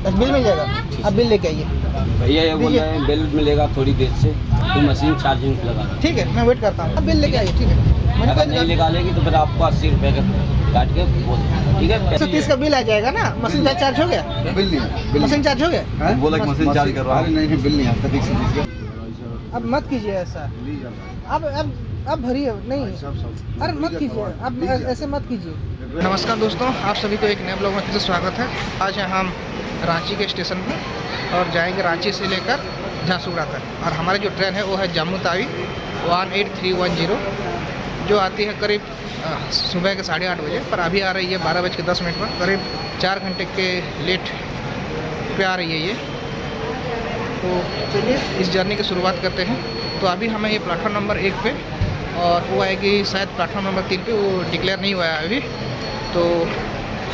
अच्छा बिल मिल जाएगा, अब बिल लेके आइए। भैया ये बोल रहे हैं बिल मिलेगा थोड़ी देर से, तो मशीन चार्जिंग लगा। ठीक है मैं वेट करता हूँ, अब बिल लेके आइए। ठीक है अगर नहीं निकालेगी तो फिर आपको 80 रुपये का काट के बोल देंगे, ठीक है। 130 का बिल आ जाएगा ना। मशीन चार्ज हो गया? बिल नहीं है, बिल मशीन चार्ज हो गया? बोला कि मशीन चार्ज करवा। अरे नहीं बिल नहीं आता, 130 का। अब मत कीजिए ऐसा, अब भरिए नहीं, अरे मत कीजिए, अब ऐसे मत कीजिए। नमस्कार दोस्तों, आप सभी को एक नए ब्लॉग में फिर से स्वागत है। आज हैं हम रांची के स्टेशन पर और जाएंगे रांची से लेकर झांसुगड़ा तक। और हमारी जो ट्रेन है वो है जम्मू तावी 18310, जो आती है करीब सुबह के 8:30 बजे, पर अभी आ रही है 12:10 पर। करीब 4 घंटे के लेट पे आ रही है ये। तो चलिए इस जर्नी की शुरुआत करते हैं। तो अभी हमें ये प्लेटफॉर्म नंबर 1 पे, और वो आएगी शायद प्लेटफॉर्म नंबर 3 पे, वो डिक्लेयर नहीं हुआ है अभी। तो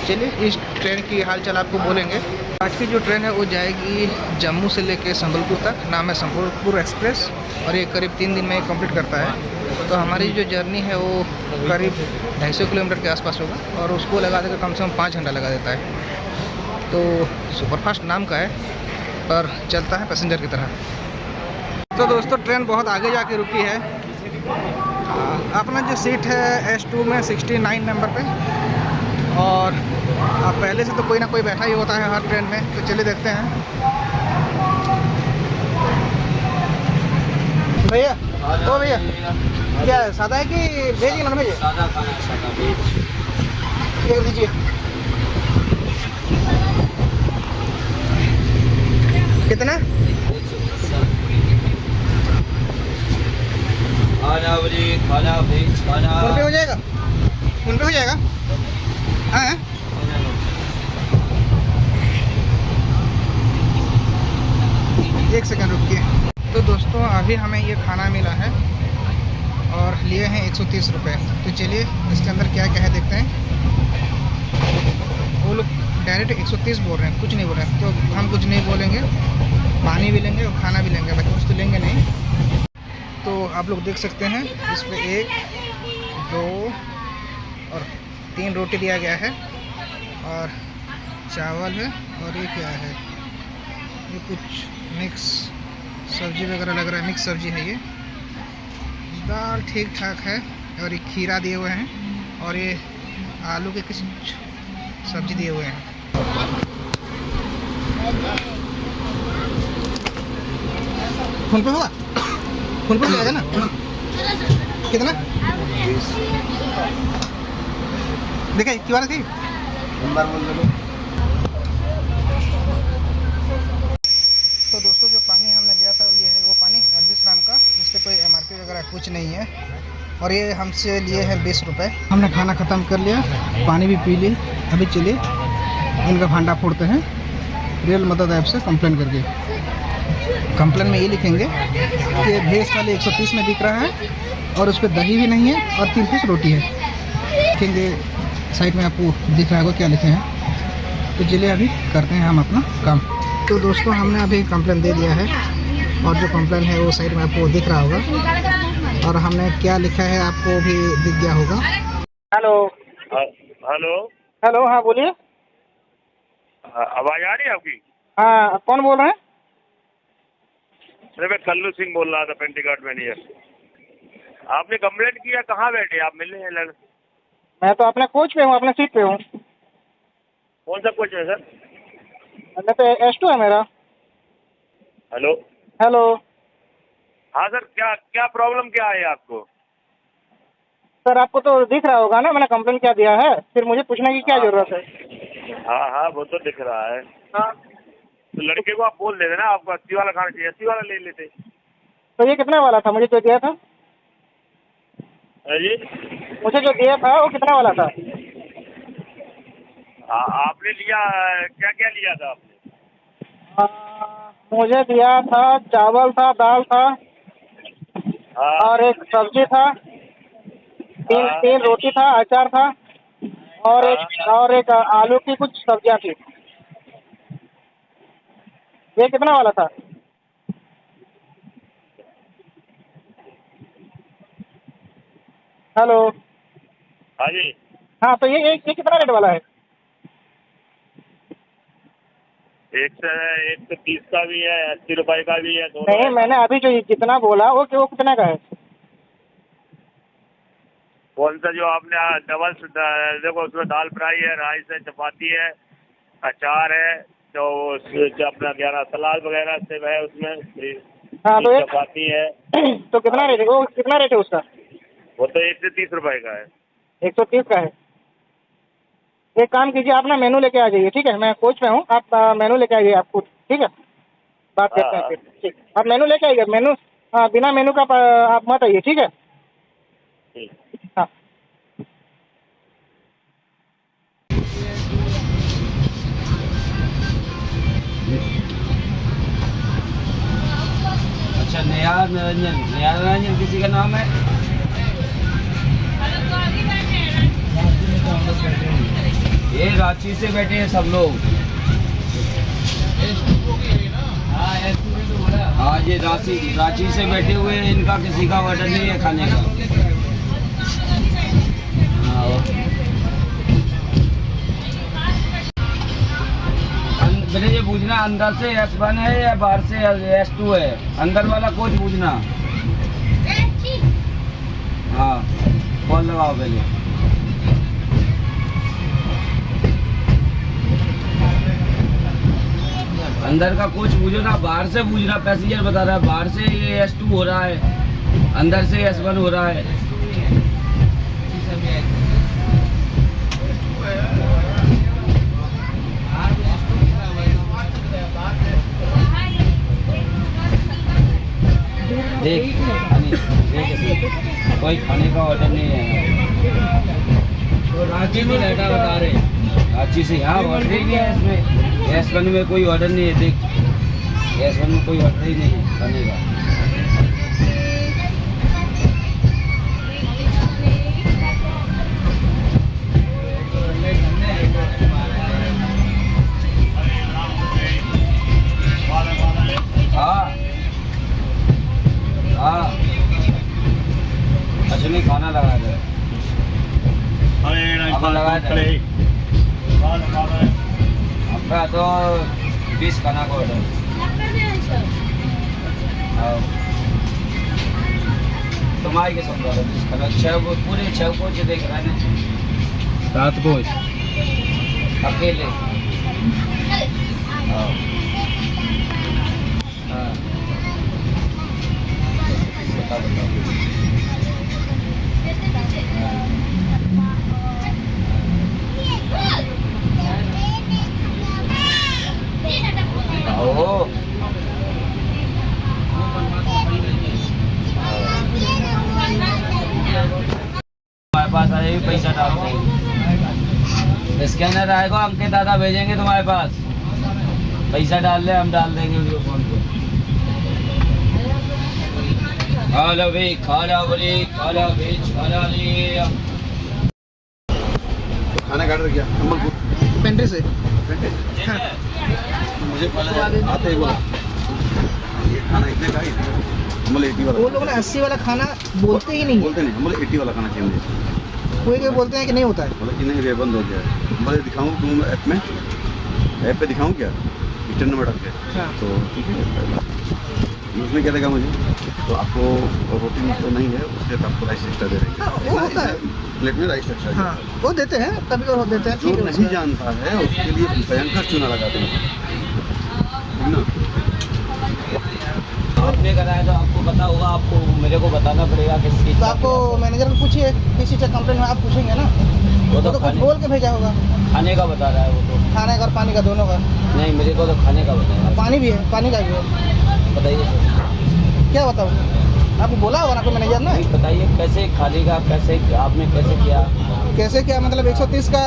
चलिए इस ट्रेन की हालचाल आपको बोलेंगे। आज की जो ट्रेन है वो जाएगी जम्मू से लेके संबलपुर तक, नाम है संबलपुर एक्सप्रेस, और ये करीब 3 दिन में कंप्लीट करता है। तो हमारी जो जर्नी है वो करीब 250 किलोमीटर के आसपास होगा, और उसको लगा देकर कम से कम 5 घंटा लगा देता है। तो सुपरफास्ट नाम का है, पर चलता है पैसेंजर की तरह। तो दोस्तों ट्रेन बहुत आगे जाके रुकी है। अपना जो सीट है S2 में 69 नंबर पे, और पहले से तो कोई ना कोई बैठा ही होता है हर ट्रेन में। तो चलिए देखते हैं। भैया ओ भैया, क्या सादा है कि वेज नॉन वेज? सादा खाना, सादा वेज। एक दीजिए। कितना? खाना वेज खाना। फोन पे हो जाएगा? फोन पे हो जाएगा? हाँ एक सेकंड रुकिए। तो दोस्तों अभी हमें ये खाना मिला है और लिए हैं 130 रुपये। तो चलिए इसके अंदर क्या क्या है देखते हैं। वो लोग डायरेक्ट 130 बोल रहे हैं, कुछ नहीं बोल रहे हैं। तो हम कुछ नहीं बोलेंगे, पानी भी लेंगे और खाना भी लेंगे, बाकी कुछ तो लेंगे नहीं। तो आप लोग देख सकते हैं इस पर 1 2 और 3 रोटी दिया गया है, और चावल है, और ये क्या है, ये कुछ मिक्स सब्जी वगैरह लग रहा है, मिक्स सब्जी है ये। दाल ठीक ठाक है, और ये खीरा दिए हुए हैं, और ये आलू के कुछ सब्जी दिए हुए हैं। फोन पे होगा? फोन पे जाएगा ना? कितना देखा क्यों थी? नंबर बोल दो। तो दोस्तों जो पानी हमने लिया था ये है वो पानी अर्धविश्राम का, इस पर कोई MRP वगैरह कुछ नहीं है, और ये हमसे लिए हैं 20 रुपये। हमने खाना ख़त्म कर लिया, पानी भी पी ली। अभी चलिए इनका भांडा फोड़ते हैं रेल मदद ऐप से कंप्लेन करके। कंप्लेन में ये लिखेंगे कि भेज थाली 130 में बिक रहा है, और उस पर दही भी नहीं है, और 3 पीस रोटी है। लिखेंगे साइड में, आपको दिख रहा होगा क्या लिखे हैं। तो चलिए अभी करते हैं हम अपना काम। तो दोस्तों हमने अभी कंप्लेन दे दिया है, और जो कंप्लेन है वो साइड में आपको दिख रहा होगा, और हमने क्या लिखा है आपको भी दिख गया होगा। Hello hello. हेलो, हाँ बोलिए। आवाज आ रही है आपकी? हाँ कौन बोल रहे हैं? अरे मैं कल्लू सिंह बोल रहा था, पेंटीघाट मैनेजर। आपने कंप्लेंट किया, कहाँ बैठे आप? मिलने हैं लग। मैं तो अपने कोच पे हूँ, अपने सीट पे हूँ। कौन सा कोच है सर? मैं तो S2 है मेरा। हेलो। हेलो हाँ सर, क्या क्या प्रॉब्लम क्या है आपको? सर, आपको तो दिख रहा होगा ना मैंने कंप्लेन क्या दिया है, फिर मुझे पूछने की क्या हाँ जरूरत है? हाँ हाँ, वो तो दिख रहा है। हाँ तो लड़के को आप बोल देते ना, आपको 80 वाला खाना चाहिए, 80 वाला ले लेते। तो ये कितने वाला था मुझे जो दिया था? है जी? मुझे जो दिया था वो कितने वाला था? आपने लिया क्या क्या लिया था आपने? मुझे दिया था चावल था, दाल था, हाँ और एक सब्जी था, तीन हाँ तीन रोटी था, अचार था, और हाँ। एक आलू की कुछ सब्जियां थी। ये कितना वाला था? हेलो। हाँ जी। हाँ तो ये कितना रेट वाला है? 130 का भी है, 80 रुपए का भी है, दोनों नहीं, है। मैंने अभी जो जितना बोला वो कितना का है? कौन सा जो आपने डबल, देखो उसमें दाल फ्राई है, राइस है, चपाती है, अचार है, तो जो अपना क्या नाम सलाद वगैरह सब है उसमें, हाँ तो एक चपाती है। तो कितना रेट है वो, कितना रेट है उसका? वो तो 1 से 30 रुपए का है। 130 का है। एक काम कीजिए, आप ना मेनू लेके आ जाइए, ठीक है? मैं कोच में हूँ, आप मेनू लेके आइए आप खुद, ठीक है? बात करते हैं फिर, ठीक। आप मेनू लेके आइए, मेनू, हाँ, बिना मेनू का आप मत आइए, ठीक है? हाँ। अच्छा, नया निरंजन किसी का नाम है? ये रांची से बैठे हैं सब लोग। हाँ, ये रांची से बैठे हुए हैं, इनका किसी का ऑर्डर नहीं है खाने का। हाँ, मेरे ये पूछना अंदर से S1 है या बाहर से S2 है? अंदर वाला कोच पूछना। हाँ, कॉल लगाओ पहले। अंदर का कोच पूछो ना, बाहर से पूछना। पैसेंजर बता रहा है बाहर से ये S2 हो रहा है, अंदर से S1 हो रहा है। देख कोई खाने का ऑर्डर नहीं है। तो रांची में डाटा बता रहे, रांची से यहाँ ऑर्डर ही नहीं है इसमें। S1 में कोई ऑर्डर नहीं है, देख S1 में कोई ऑर्डर ही नहीं है खाने का। हाँ हाँ, असली खाना लगा दे। आपका तो 20 खाना का ऑर्डर। तुम्हारे के समझा 20 खाना, 6 पूरे 6 कोच देख रहे हैं, 7 कोच अकेले। हाँ हाँ, बताओ। आओ, हमारे पास आए पैसा डालते हैं, स्कैनर आएगा, अंकित दादा भेजेंगे तुम्हारे पास। पैसा डाल ले, हम डाल देंगे वीडियो फोन पे। खाला भाई, खाला बोली, खाला भेज, खाला ले। खाना का ऑर्डर किया संबलपुर पेंट्री से। हाँ। मुझे आते ही बोला ये खाना इतने का ही, मतलब 80 वाला। वो लोग ना 80 वाला खाना बोलते ही नहीं है। बोलते नहीं, मतलब 80 वाला खाना चाहिए मुझे। कोई बोलते हैं कि नहीं होता है। बोला कि नहीं ये बंद हो गया है। मैं दिखाऊँ तुम ऐप पे दिखाऊँ क्या, रिटर्न नंबर डाल के? हाँ। तो ठीक है, उसमें क्या देगा मुझे, तो आपको रोटी तो नहीं है उसके, तो आपको राइस एक्स्ट्रा दे देंगे। हाँ, वो होता है। प्लेट में राइस एक्स्ट्रा। हाँ, वो देते हैं, कभी कभी देते हैं। जो ठीक है, नहीं जानता है उसके लिए भयंकर चूना लगाते हैं, ठीक ना? आपने कराया तो आपको पता होगा, आपको मेरे को बताना पड़ेगा किस चीज़ तो आपको मैनेजर को पूछिए, किसी से कंप्लेंट में आप पूछेंगे ना, वो वो तो तो कुछ बोल के भेजा होगा। खाने का बता रहा है वो तो। खाने का और पानी का दोनों का। नहीं, मेरे को तो खाने का बता रहा है। पानी भी है, पानी का भी है। बताइए सर। क्या बताऊँ, आपको बोला होगा ना कोई मैनेजर ने? नहीं, बताइए कैसे खाने का, कैसे आपने कैसे किया? कैसे क्या मतलब 130 का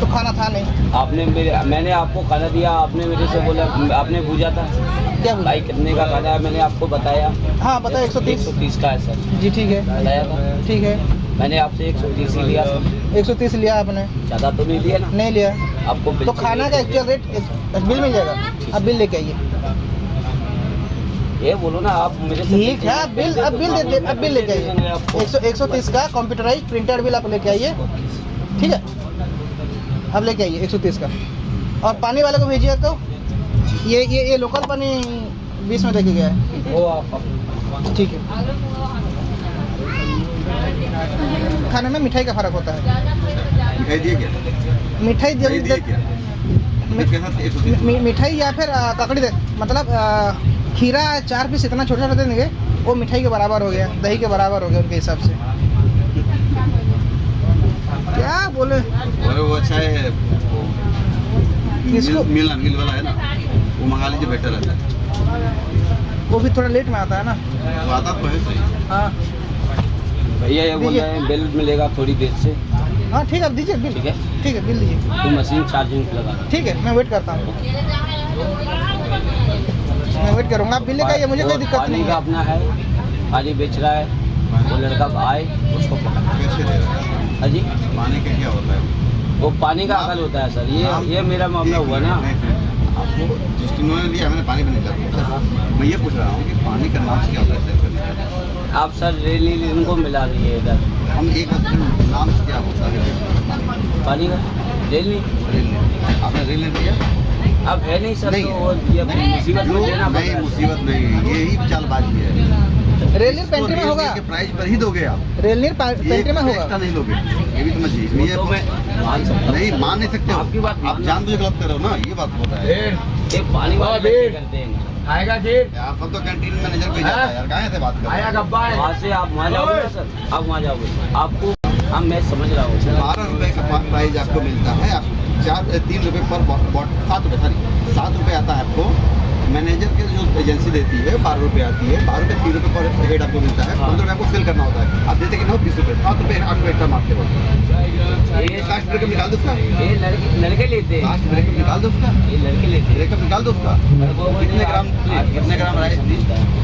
तो खाना था नहीं। आपने मैंने आपको खाना दिया, आपने मेरे से बोला, आपने पूछा था क्या बोला? भाई कितने का खाना है, मैंने आपको बताया। हाँ बताया 130 130 का है सर। जी ठीक है, बताया था, ठीक है। मैंने आपसे 130 ही लिया सर। 130 लिया आपने? ज़्यादा तो नहीं लिया ना? नहीं लिया। आपको बिल तो खाना का एक्चुअल रेट बिल मिल जाएगा, आप बिल लेके आइए। ये बोलो ना आप मेरे से। ठीक है, अब बिल लेके आइए। 130 का कंप्यूटराइज प्रिंटेड बिल आप लेके आइए, ठीक है? अब लेके आइए 130 का। और पानी वाले को भेजिए तो ये लोकल पानी 20 में देके गया है। वो आप ठीक है। खाने में मिठाई का फर्क होता है। मिठाई दिए क्या? मिठाई मिठाई दिए क्या? मिठाई या फिर ककड़ी दे, मतलब खीरा 4 पीस इतना छोटा छोटा देंगे, वो मिठाई के बराबर हो गया, दही के बराबर हो गया उनके हिसाब से। क्या बोले? अरे वो अच्छा है, इसको- मिल वाला है ना, वो मंगा लीजिए, बेटर रहता है। वो भी थोड़ा लेट में आता है ना। वो आता तो है सही। हाँ भैया ये बोल रहे हैं बिल मिलेगा थोड़ी देर से। हाँ ठीक है, आप दीजिए बिल। ठीक है। ठीक है, बिल दीजिए। तो मशीन चार्जिंग लगा। ठीक है, मैं वेट करता हूँ। मैं वेट करूँगा, आप बिल लेकर आइए, मुझे कोई और दिक्कत पानी नहीं का है। अपना है, पानी बेच रहा है, वो लड़का आए उसको पकड़। कैसे दे रहा है? हाँ जी, पानी का क्या होता है? वो पानी का अकल होता है सर। ये मेरा मामला हुआ ना। आपको जिन्होंने लिया, मैंने पानी भी नहीं लिया। मैं ये पूछ रहा हूँ कि पानी का नाम से क्या होता है सेल करने का? आप सर रेल इनको मिला दिए इधर। हम एक नाम से क्या होता है पानी का रेल रेल? आपने रेल नहीं दिया? अब है नहीं सर, नहीं तो है। वो ये मुसीबत में देना पड़ नहीं, रहा है। मुसीबत नहीं, यही चालबाजी है। रेलनीर पेंट्री में होगा, के प्राइस पर ही दोगे आप, रेलनीर पेंट्री में होगा। एक्स्ट्रा नहीं लोगे, ये भी समझिए। ये तो मैं मान सकता हूँ। नहीं मान नहीं सकते हो आपकी बात आप, मानना। जान बुझे गलत कर रहे हो ना, ये बात होता है। ये पानी वाला करते हैं आएगा फिर आप सब तो कैंटीन मैनेजर पे जाता है यार, कहाँ से बात कर रहे आया हैं? गब्बा है। वहाँ से आप वहाँ जाओगे ना सर, आप वहाँ जाओगे आपको हम मैं समझ रहा हूँ। 12 रुपए का प्राइस आपको मिलता है, आप 3 रुपए पर बॉटल, 7 रुपए, सॉरी 7 रुपए आता है आपको। मैनेजर के जो एजेंसी देती है 12 रुपए आती है, 12 रुपए 3 रुपए पर हेड आपको मिलता है, 15 रुपए आपको सेल करना होता है। आप देते कि ना 20 रुपए, 7 रुपए 8 रुपए एक्स्ट्रा मारते हो। ये लास्ट ब्रेकअप निकाल दो उसका, ये लड़के लेते हैं, लास्ट ब्रेकअप निकाल दो उसका, ये लड़के लेते हैं। ब्रेकअप निकाल दो उसका। कितने ग्राम राइस दी,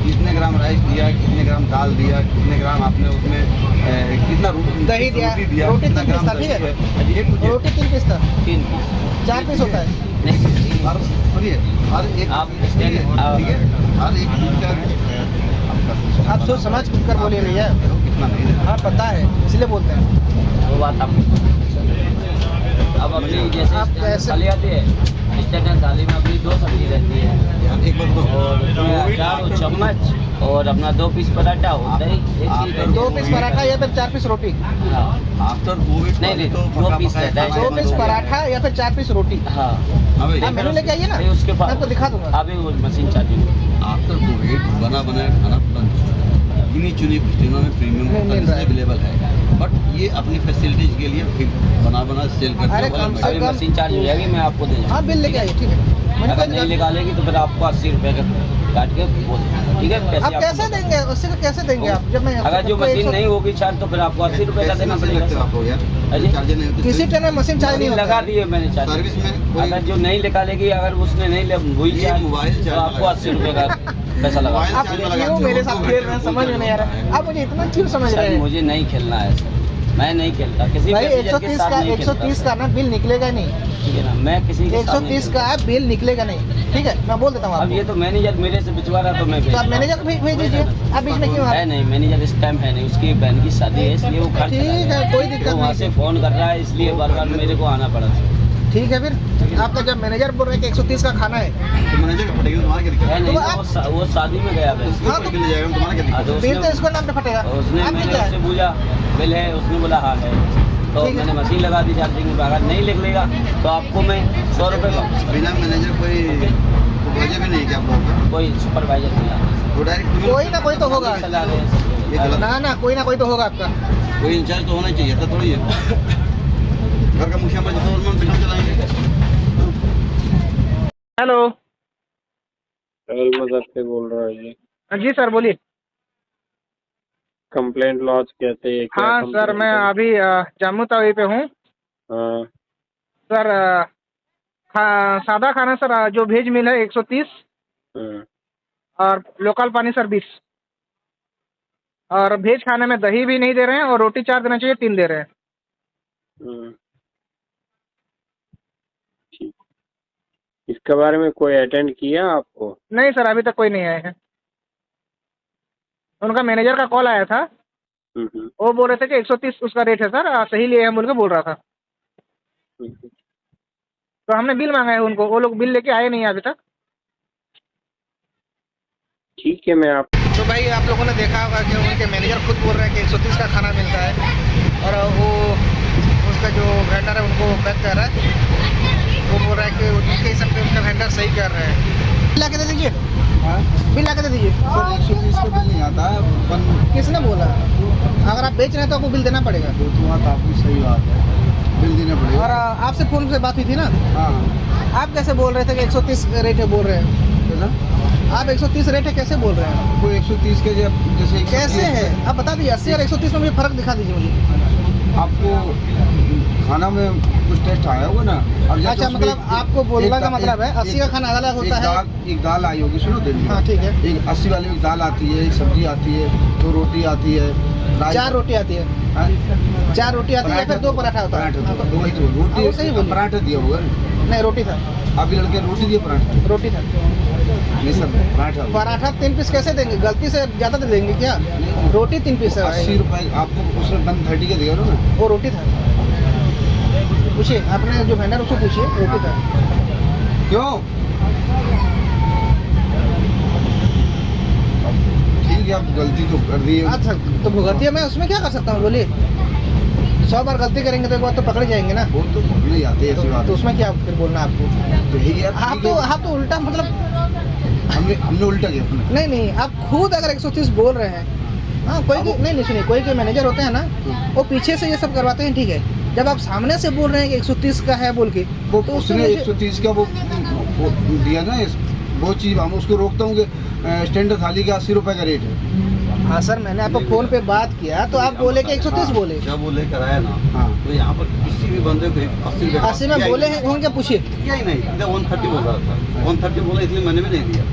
कितने ग्राम राइस दिया, कितने ग्राम दाल दिया, कितने ग्राम आपने उसमें कितना दही दिया, रोटी कितना 3 पीस था, ठीक है? ये पूछिए। रोटी 3 पीस था, 3 4 पीस होता है। नहीं हर सुनिए, हर एक आप सुनिए, ठीक है, हर एक चीज का आपका आप सोच समझ कर बोलिए भैया। कितना नहीं देना। हाँ पता है, इसलिए बोलते हैं। वो बात आपको अब अपनी आप जैसे ऐसे- थाली आती है, स्टैंडर्ड थाली में अपनी 2 सब्जी रहती है यार एक बार तो और उसमें अचार और चम्मच और अपना 2 पीस पराठा और दही, एक चीज 2 पीस पराठा या फिर 4 पीस रोटी। हाँ आफ्टर कोविड नहीं, तो 2 पीस है, 2 पीस पराठा या फिर 4 पीस रोटी। हाँ हाँ भाई, आप मेनू लेके आइए ना, अरे उसके मैं बाद आपको दिखा दूंगा। अभी वो मशीन चार्जिंग आफ्टर कोविड बना बनाया खाना बंद, गिनी चुनी कुछ दिनों में प्रीमियम नहीं मिल रहा है। अवेलेबल है, बट ये अपनी फैसिलिटीज के लिए फिर बना सेल करते अरे हैं वाला कम से अभी कम- मशीन चार्ज हो जाएगी, मैं आपको दे दूँगा। हाँ बिल लेके आइए, ठीक है। मैंने अगर कोई नहीं दिक्कत- निकालेगी तो फिर आपको 80 रुपए का काट के बोल दूँगा, ठीक है? पैसे आप आपको कैसे दे देंगे, उससे का कैसे देंगे आप? जब मैं अगर जो आपको मशीन 100 नहीं होगी चार्ज तो फिर आपको 80 रुपए का पैसे देना नहीं लगते पड़ेगा। आपको यार, अजी? चार्जर नहीं होते। किसी टाइम में मशीन चार्ज नहीं मशीन होता लगा है। दिए मैंने चार्ज। सर्विस में कोई- अगर जो नहीं निकालेगी, अगर उसने नहीं हुई ये चार्ज मोबाइल तो चार्ज आपको लगा। 80 रुपए का पैसा लगा। मोबाइल आप चार्ज में क्यों लगाते मेरे हो, साथ 2 खेल घंटे रहे हैं, फुल समझ में नहीं आ रहा है। आप मुझे इतना क्यों समझ रहे सर हैं? मुझे नहीं खेलना है सर, मैं नहीं खेलता किसी भाई पैसेंजर के 130 साथ का नहीं 130 खेलता। का ना बिल निकलेगा नहीं, ठीक है ना, मैं किसी के साथ नहीं 130 का बिल निकलेगा नहीं, ठीक है? मैं बोल देता हूँ खेलता। अब आपको। ये तो मैनेजर मेरे से बिचवा रहा तो मैं तो आप भेज मैनेजर को भेज दीजिए, आप बीच में क्यों आ है रहे हैं? नहीं, मैनेजर इस टाइम है नहीं, उसकी बहन की शादी है इसलिए वो घर ठीक चला है, गया। कोई दिक्कत वो वहाँ नहीं से है। फोन कर रहा है इसलिए बार बार मेरे को आना पड़ा। ठीक है, फिर आपका जब मैनेजर बोल रहे हैं कि 130 का खाना है, तो मैनेजर का पटेगा, तुम्हारा क्या दिक्कत है है? नहीं, तो तो वो शादी में गया है। उसको हाँ, पकड़ के ले जाएगा, तुम्हारा क्या हाँ, दिक्कत तो बिल तो उसने इसको नाम पे फटेगा। उसने आपने मैंने क्या उससे है? पूछा बिल है, उसने बोला हाँ है, तो ठीक है। मैंने मशीन लगा दी चार्जिंग में। अगर नहीं निकलेगा तो आपको मैं 100 रुपये का है? बिना मैनेजर कोई वजह भी नहीं है क्या आप लोगों का? कोई सुपरवाइजर नहीं आता। वो डायरेक्ट कोई ना कोई तो होगा। चला रहे हैं सब ये लोग। गलत- ना कोई ना कोई तो होगा आपका। कोई इंचार्ज तो होना ही चाहिए, ऐसा थोड़ी है। घर का मुखिया मर्जी तो मन से काम चलाएंगे। हेलो मदद से बोल रहा है ये जी सर, बोलिए। कंप्लेंट लॉन्च कहते हैं क्या? हाँ सर, मैं अभी जम्मू तवी पे हूँ हाँ सर। सादा खाना सर, जो वेज मील है 130 हाँ, और लोकल पानी सर 20, और वेज खाने में दही भी नहीं दे रहे हैं और रोटी 4 देना चाहिए, 3 दे रहे हैं। हाँ। ठीक, इसके बारे में कोई अटेंड किया आपको? नहीं सर, अभी तक कोई नहीं आया है। उनका मैनेजर का कॉल आया था, वो बोल रहे थे कि 130 उसका रेट है सर, सही लिए हम बोल के बोल रहा था। तो हमने बिल मांगा है उनको, वो लोग बिल लेके आए नहीं अभी तक। ठीक है, मैं आप तो भाई आप लोगों ने देखा होगा कि उनके मैनेजर खुद बोल रहे हैं कि 130 का खाना मिलता है, और वो उसका जो वेंडर है उनको पैक कर रहा है, वो बोल रहा है कि उनके हिसाब से उनका वेंडर सही कर रहा है। बिल ला के दे दीजिए, बिल ला के दे दीजिए। सर 130 का बिल नहीं आता है। किसने बोला? अगर आप बेच रहे हैं तो आपको बिल देना पड़ेगा। तो बात आपकी सही बात है, बिल देना और पड़ेगा। आपसे फ़ोन से बात हुई थी ना, हाँ आप कैसे बोल रहे थे कि 130 रेट है बोल रहे हैं? आप 130 रेट है कैसे बोल रहे हैं? कोई 130 के जैसे कैसे है आप बता दीजिए। 80 और 130 में मुझे फ़र्क दिखा दीजिए मुझे। आपको खाना में कुछ टेस्ट आया होगा ना। अब जैसे अच्छा, उसमें मतलब आपको बोलने का मतलब है 80 का खाना अलग होता है। एक दाल आई होगी, सुनो देखिए। हाँ ठीक है। एक 80 वाली एक दाल आती है, एक सब्जी आती है, 2 रोटी आती है, 4 रोटी आती है। हाँ? 4 रोटी आती है, फिर 2 पराठा होता है। पराठा दो ही तो हाँ, वो रोटी सही बोल रहे। पराठा दिया होगा ना। नहीं, रोटी था। अभी लड़के रोटी दिए पराठा रोटी था। नहीं सर, पराठा पराठा 3 पीस कैसे देंगे? गलती से ज़्यादा दे देंगे क्या? रोटी 3 पीस है। 80 रुपए आपको उसने 130 के दिया ना। वो रोटी था। पूछिए आपने जो वेंडर उसको पूछिए, रोटी था। क्यों? ठीक है, आप गलती तो कर दी है। अच्छा, तो भुगतिया है, मैं उसमें क्या कर सकता हूँ बोलिए? 100 बार गलती करेंगे तो एक बार तो पकड़े जाएंगे ना। वो तो नहीं आते ऐसी बात। तो उसमें क्या फिर बोलना आपको? तो यही है, आप तो उल्टा मतलब हमने उल्टा किया अपने। नहीं नहीं, आप खुद अगर 130 बोल रहे हैं। हाँ, कोई नहीं सुनिए, कोई के मैनेजर होते हैं ना, वो पीछे से ये सब करवाते हैं, ठीक है। जब आप सामने से बोल रहे हैं कि 130 का है बोल के, वो तो उसने 130 का वो दिया ना, वो चीज़ हम उसको रोकता हूँ कि स्टैंडर्ड थाली का 80 रुपए का रेट है। हाँ सर, मैंने आपको फोन पे बात किया तो आप बोले कि 130 बोले। जब वो लेकर आया ना, हाँ। तो यहाँ पर किसी भी बंदे को 80 रुपए 80 में बोले हैं उनके, पूछिए। क्या ही नहीं, इधर 130 बोल रहा था। 130 बोला, इसलिए मैंने भी नहीं दिया।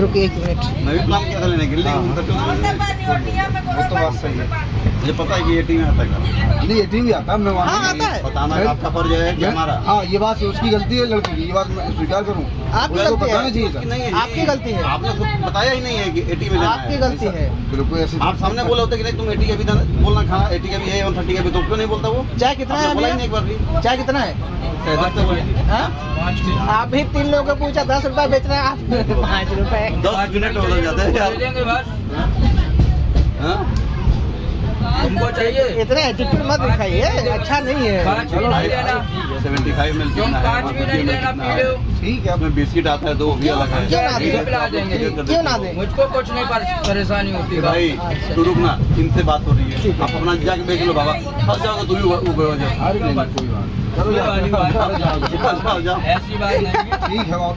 रुकिए 1 मिनट। मैं भी प्लान किया था लेने के लिए, लेकिन 130 वो तो बात सही है। मुझे पता है कि ये टीम आता है। नहीं, ये टीम भी आता है, मैं हाँ, वहाँ आता है। बताना आपका फर्ज है कि हमारा। हाँ, ये बात उसकी गलती है लड़की की, ये बात मैं स्वीकार करूँ। आपकी उसको गलती है। बताना चाहिए कि था। नहीं है, आपकी गलती है। आपने खुद बताया ही नहीं है कि 80 में लेना आपकी है। गलती है। बिल्कुल ऐसे आप सामने बोले होते कि नहीं, तुम 80 का भी बोलना, खाना 80 का भी है, 130 का भी, तो क्यों नहीं बोलता वो? चाय कितना है? आपने बोला ही नहीं एक बार भी। चाय कितना है? चाहे 10 तो बोले। हाँ? आप भी 3 लोगों को पूछा, 10 रुपए बेच रहे हैं आप। 5 रुपए। 10 मिनट हो जाते हैं यार। हाँ? तुमको चाहिए इतना एटीट्यूड मत दिखाइए, अच्छा नहीं है। 5 भी नहीं लेना, 75 मिल तुम 5 भी नहीं लेना, पी लो। ठीक है। उसमें बिस्किट आता है, 2 भी अलग है। क्यों ना दें? पिला देंगे। क्यों ना दें? मुझको कुछ नहीं परेशानी होती भाई अच्छा। तू रुकना, इनसे बात हो रही है, आप अपना जाके बेच लो बाबा। फंस जाओगे तू भी ऊपर हो जाओ। अरे नहीं, कोई बात चलो ये वाली बात। जाओ। ऐसी बात नहीं है। ठीक है। और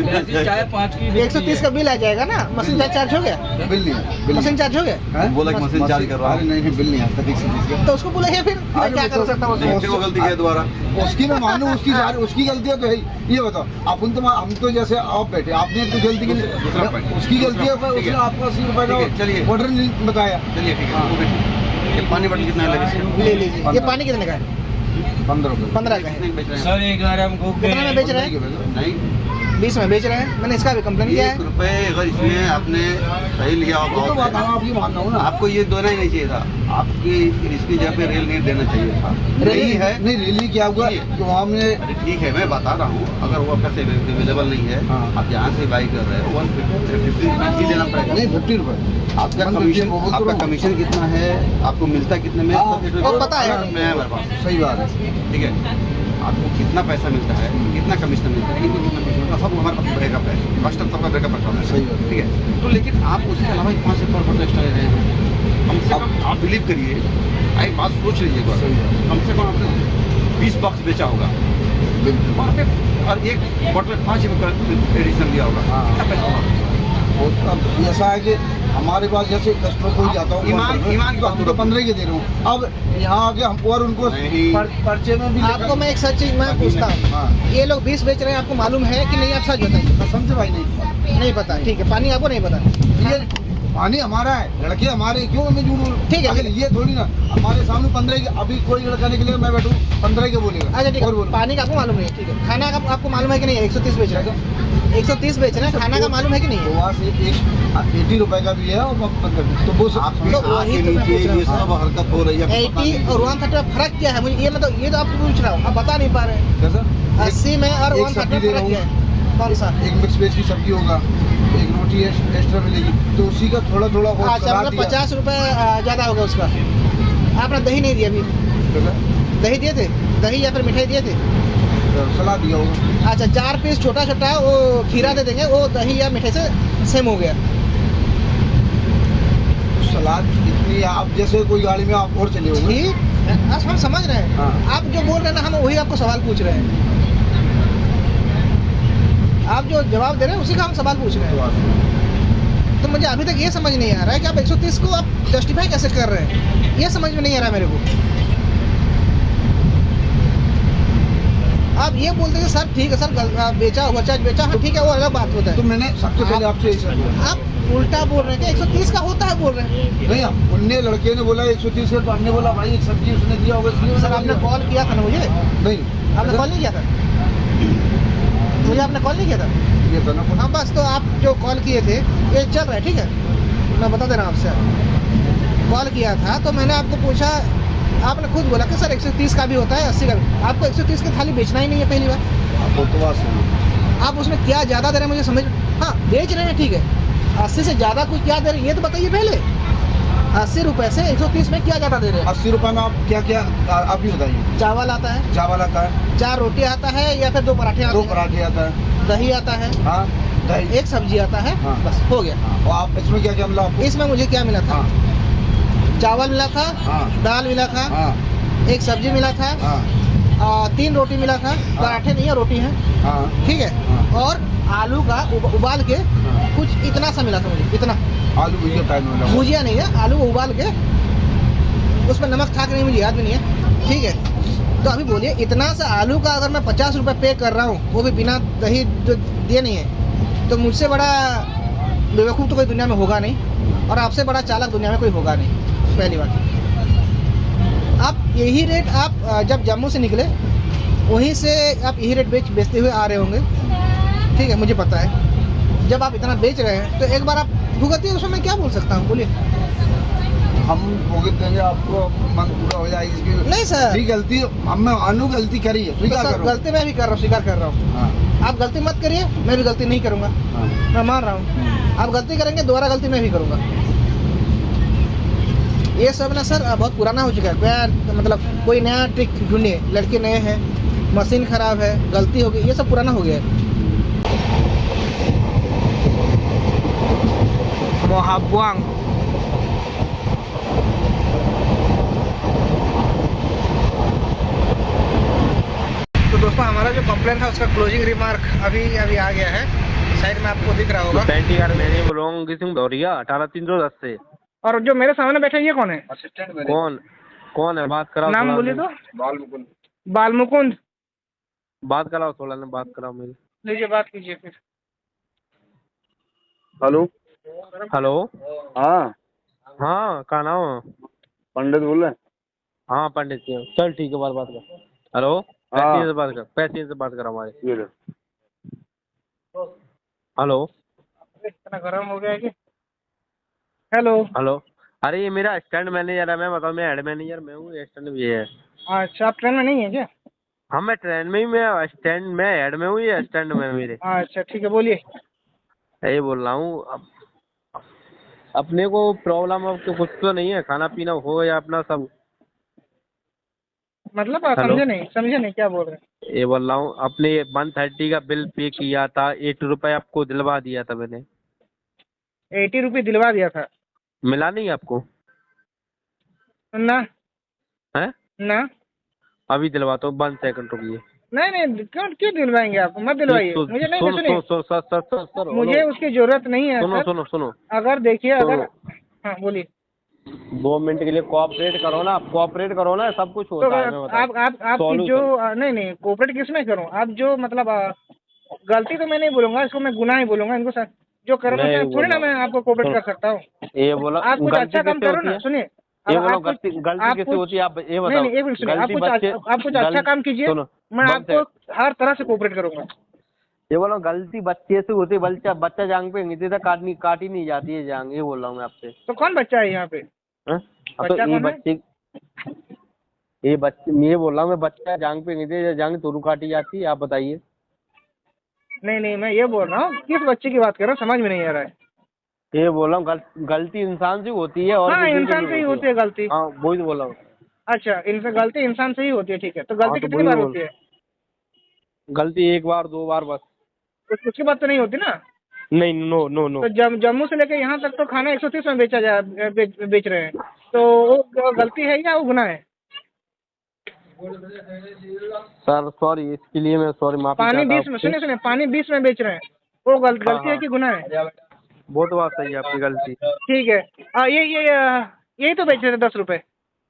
ऐसी चाय 5 की 130 का बिल आ जाएगा ना। मशीन चार्ज हो गया? बिल नहीं है, बिल मशीन चार्ज हो गया? हैं? बोला कि मशीन चार्ज करवा। अरे नहीं, बिल नहीं आता 130 का। तो उसको बोलेंगे फिर, मैं क्या कर सकता हूँ उसको? देखते को गलती किया दोबारा। उसकी मैं मानूं, उसकी गलती है तो है ही। ये बताओ, अपन तो हम तो जैसे आप बैठे, आपने तो गलती की दूसरा नहीं, point। उसकी गलती है, ठीक उसने है। आपको 80 रुपए ठीक है, चलिए। का ऑर्डर नहीं बताया। चलिए ठीक है, वो भी। ये पानी बटन कितना लगे इसके? ले लीजिए। ये पानी कितने का है? 15 रुपए। 15 का है। कितने बेच रहे हैं? सर एक बार हमको कितना में बेच रहे हैं? नहीं, 20 में बेच रहे हैं। मैंने इसका भी कंप्लेन किया 1 है। रुपए अगर इसमें आपने सही लिया ये तो बात होगा, हम आपकी मानना हूँ ना। आपको ये देना ही नहीं चाहिए था। आपकी इसकी जगह पे रेल नहीं देना चाहिए था। रेल नहीं है। नहीं, रैली क्या हुआ कि वहाँ हमने अरे ठीक है, मैं बता रहा हूँ, अगर वो आपका अवेलेबल नहीं है, हाँ। आप जहाँ से बाई कर रहे हो 150 देना पड़ेगा। नहीं 50 रुपए आपका 150 कमीशन, वो बोल तो आपका रहा हूँ। कमीशन कितना है, आपको मिलता कितने में? हाँ, वो पता है। मैं हमारे पास, सही बात है। ठीक है। आपको कितना पैसा मिलता है, कितना कमीशन मिलता है, इनको कितना कमीशन मिलता है, सब हमारे पास ब्रेकअप है, कस्ट सबका ब्रेकअप रखा हुआ है। सही बात है। ठीक है। तो लेकिन आप उसके अलावा 5 रुपये पर एक्स्ट्रा ले रहे हैं। कम से कम आप बिलीव करिए, एक बात सोच लीजिए एक बार, सही बात। कम से कम आपने 20 बॉक्स बेचा होगा बिल्कुल। वहाँ पे, और एक बॉटल में 5 रुपये का एडिशन दिया होगा। हाँ। कितना पैसा होगा? और अब ऐसा है कि हमारे पास जैसे कस्टमर को जाता हूँ ईमान की तो हम तो 15 के दे रहे हूँ। अब यहाँ आके हमको और उनको नहीं। पर्चे में भी आपको मैं एक सच चीज मैं पूछता हूँ, हाँ। ये लोग 20 बेच रहे हैं, आपको मालूम है कि नहीं? आप सच बताइए। कसम से भाई नहीं, नहीं पता, ठीक है। पानी आपको नहीं पता? ये पानी हमारा है, लड़के हमारे, क्यों हमें झूठ बोलूं? ठीक है, अगर ये थोड़ी ना हमारे सामने 15 के, अभी कोई लड़का निकलेगा मैं बैठूँ 15 के बोलेगा। अच्छा ठीक और है, बोलो। पानी का आपको मालूम नहीं है, ठीक है। खाना का आपको मालूम है कि नहीं? 130 बेच रहे हैं, 130 बेच रहे हैं, खाना का मालूम है कि नहीं तो है? वहाँ से 80 रुपए का भी है और 15 तो वो आपके तो आँख वही के तो मैं नीचे पूछ रहा ये हूँ। सब हरकत हो रही है, आपको पता 80 नहीं। और 130 का फर्क क्या है? मुझे ये मतलब, ये तो आपको पूछ रहा हूँ, आप बता नहीं पा रहे हैं। कैसा 80 में और एक 130 सब्जी में दे रहा फर्क हूँ। क्या है? कौन सा? एक मिक्स वेज की सब्जी होगा, एक रोटी एक्स्ट्रा मिलेगी, तो उसी का थोड़ा थोड़ा बहुत अच्छा, सलाद मतलब दिया। 50 रुपए ज़्यादा होगा उसका। आपने दही नहीं दिया अभी? दही दिए थे? दही या फिर मिठाई दिए थे? तो सलाद दिया होगा। अच्छा, 4 पीस छोटा छोटा वो खीरा दे देंगे, वो दही या मिठाई से सेम हो गया। सलाद इतनी, आप जैसे कोई गाड़ी में आप और चले होंगे। ठीक, हम समझ रहे हैं। हाँ। आप जो बोल रहे हैं ना, हम वही आपको सवाल पूछ रहे हैं। आप जो जवाब दे रहे हैं उसी का हम सवाल पूछ रहे हैं। तो मुझे अभी तक ये समझ नहीं आ रहा है कि आप 130 को आप जस्टिफाई कैसे कर रहे हैं, ये समझ में नहीं आ रहा मेरे को। आप ये बोलते हैं कि सर ठीक है सर, बेचा ओवरचार्ज बेचा, हाँ ठीक है, वो अलग बात होता तो है। मैंने सबसे पहले आपसे यही सर बोला। आप उल्टा बोल रहे हैं कि 130 का होता है बोल रहे हैं। नहीं, हम उनने लड़के ने बोला 130 है, तो हमने बोला भाई एक सब्जी उसने दिया होगा इसलिए। सर आपने कॉल किया था ना मुझे? नहीं, आपने कॉल नहीं किया था मुझे? आपने कॉल नहीं किया था? ये था ना। हाँ बस, तो आप जो कॉल किए थे ये चल रहा है, ठीक है, मैं बता दे रहा हूँ आपसे। कॉल किया था तो मैंने आपको पूछा, आपने खुद बोला कि सर 130 का भी होता है, 80 का भी। आपको 130 की थाली बेचना ही नहीं है पहली बार। वो तो बात सही। आप उसमें क्या ज़्यादा दे रहे हैं मुझे समझ, हाँ बेच रहे हैं ठीक है, 80 से ज़्यादा कुछ क्या दे रहे हैं ये तो बताइए पहले। 80 रुपये से 130 में क्या ज़्यादा दे रहे हैं? 80 रुपये में आप क्या क्या, आप ही बताइए। चावल आता है, चावल आता है, 4 रोटी आता है या फिर 2 पराठे आते 2 हैं, पराठे आता है, दही आता है, हाँ दही, 1 सब्जी आता है, हाँ। बस हो गया। और आप इसमें क्या क्या मिला आपको? इसमें मुझे क्या मिला था? हाँ चावल मिला था, हाँ दाल मिला था, हाँ 1 सब्जी मिला था, हाँ 3 रोटी मिला था, पराठे नहीं है रोटी है, हाँ ठीक है, हाँ। और आलू का उबाल के कुछ इतना सा मिला था मुझे, इतना। आलू भुजिया टाइम मिला। भुजिया नहीं है, आलू को उबाल के उसमें नमक था कि नहीं मुझे याद भी नहीं है, ठीक है। तो अभी बोलिए, इतना सा आलू का अगर मैं 50 रुपये पे कर रहा हूँ, वो भी बिना दही जो दिए नहीं है, तो मुझसे बड़ा बेवकूफ़ तो कोई दुनिया में होगा नहीं, और आपसे बड़ा चालाक दुनिया में कोई होगा नहीं। पहली बात, आप यही रेट आप जब जम्मू से निकले वहीं से आप यही रेट बेचते हुए आ रहे होंगे, ठीक है, मुझे पता है। जब आप इतना बेच रहे हैं तो एक बार आप भुगतिए, उसमें मैं क्या बोल सकता हूँ, बोलिए। हम भुगत देंगे, आपको मन पूरा हो जाएगी इसकी। नहीं सर, ठीक, गलती हमने अनु गलती करी है, स्वीकार तो सर करो। गलती मैं भी कर रहा हूँ, स्वीकार कर रहा हूँ। हाँ आप गलती मत करिए, मैं भी गलती नहीं करूँगा, हाँ मैं मान रहा हूँ। आप गलती करेंगे, दोबारा गलती मैं भी करूँगा। ये सब ना सर बहुत पुराना हो चुका है। क्या मतलब, कोई नया ट्रिक ढूंढिए, लड़के नए हैं, मशीन ख़राब है, गलती हो गई, ये सब पुराना हो गया है। मोहाबुआंग तो दोस्तों, हमारा जो कंप्लेंट था उसका क्लोजिंग रिमार्क अभी आ गया है, साइड में आपको दिख रहा होगा। 18,310 से। और जो मेरे सामने बैठा ये कौन है? कौन है? बात कराओ। नाम बोलिए तो। बालमुकुंद। बालमुकुंद। बात कराओ, थोड़ा ने बात कराओ मेरी। लीजिए, बात कीजिए फिर। हेलो। हेलो। हाँ हाँ, का नाम? पंडित बोल रहे हैं। हाँ पंडित जी, चल ठीक है, बात कर। हेलो, पैसे से बात कर, पैसे से बात कर हमारे। ये लो। हेलो। इतना गर्म हो गया है कि। हेलो। हेलो। अरे ये मेरा स्टैंड मैनेजर है, मैं बताऊँ, मैं हेड मैनेजर मैं हूँ, स्टैंड भी है। अच्छा, आप ट्रेन में नहीं है क्या? हाँ मैं ट्रेन में ही, मैं स्टैंड में हेड में हूँ, ये स्टैंड में मेरे। अच्छा ठीक है, बोलिए। यही बोल रहा हूँ, अब अपने को प्रॉब्लम अब तो कुछ तो नहीं है, खाना पीना हो या अपना सब। मतलब आप हेलो? समझे नहीं क्या बोल रहे हैं? ये बोल रहा हूँ, अपने 130 का बिल पे किया था, 8 रुपये आपको दिलवा दिया था मैंने। 80 रुपये दिलवा दिया था? मिला नहीं आपको? ना है? ना, अभी दिलवाता हूँ, 1 सेकंड रुकिए। नहीं, क्यों दिलवाएंगे आप? मत दिलवाइए मुझे, नहीं सुनो सुनिए, सर, मुझे उसकी जरूरत नहीं है सर। सुनो। अगर देखिए, अगर हाँ बोलिए। 2 मिनट के लिए कोऑपरेट करो ना, कोऑपरेट करो ना, सब कुछ तो होता है, मैं बताऊं। आपकी जो नहीं कोऑपरेट किस में करूं? आप जो मतलब गलती तो मैं नहीं बोलूंगा, इसको मैं गुनाह ही बोलूंगा। इनको सर जो कर्म है थोड़ी ना मैं आपको कोऑपरेट कर सकता हूँ। ये बोला आप कुछ अच्छा काम करो ना, सुनिए। ये बोलो, गलती कैसे होती है, आप ये बताओ। नहीं, एक मिनट सुनिए, आप कुछ अच्छा काम कीजिए, मैं आपको हर तरह से कोऑपरेट करूंगा। ये बोलो, गलती बच्चे से होती है, बच्चा जांग पे इंगली तक काटी नहीं जाती है जांग, ये बोल रहा हूँ मैं आपसे। तो कौन बच्चा है यहाँ पे? हाँ? तो बच्चा ये कौन है? बच्चे ये बोल रहा हूँ मैं, बच्चा जांग पे नहीं दे, जांग तुरु काटी जाती है, आप बताइए। नहीं, मैं ये बोल रहा हूँ किस बच्चे की बात कर रहा हूँ, समझ में नहीं आ रहा है। ये बोल रहा हूँ गलती इंसान से होती है और हाँ, किसी की इंसान नहीं से ही होती है गलती। हाँ वही तो बोल रहा हूँ। अच्छा, इनसे गलती इंसान से ही होती है, ठीक है। तो हाँ गलती तो कितनी वही बार बोल, होती है? गलती एक बार दो बार बस। उसके बाद तो नहीं होती ना। नहीं, नो नो नो। तो जम्मू से लेकर यहाँ तक तो खाना 130 में बेच रहे हैं, तो वो गलती है या वो गुनाह है? सर सॉरी, इसके लिए मैं सॉरी माफी पानी चाहता 20 में, हूँ। सुनिए, पानी 20 में बेच रहे हैं, वो गलती है हाँ, कि गुनाह है? वो तो बात सही है आपकी, गलती। ठीक है। यही तो बेच रहे थे 10 रुपए।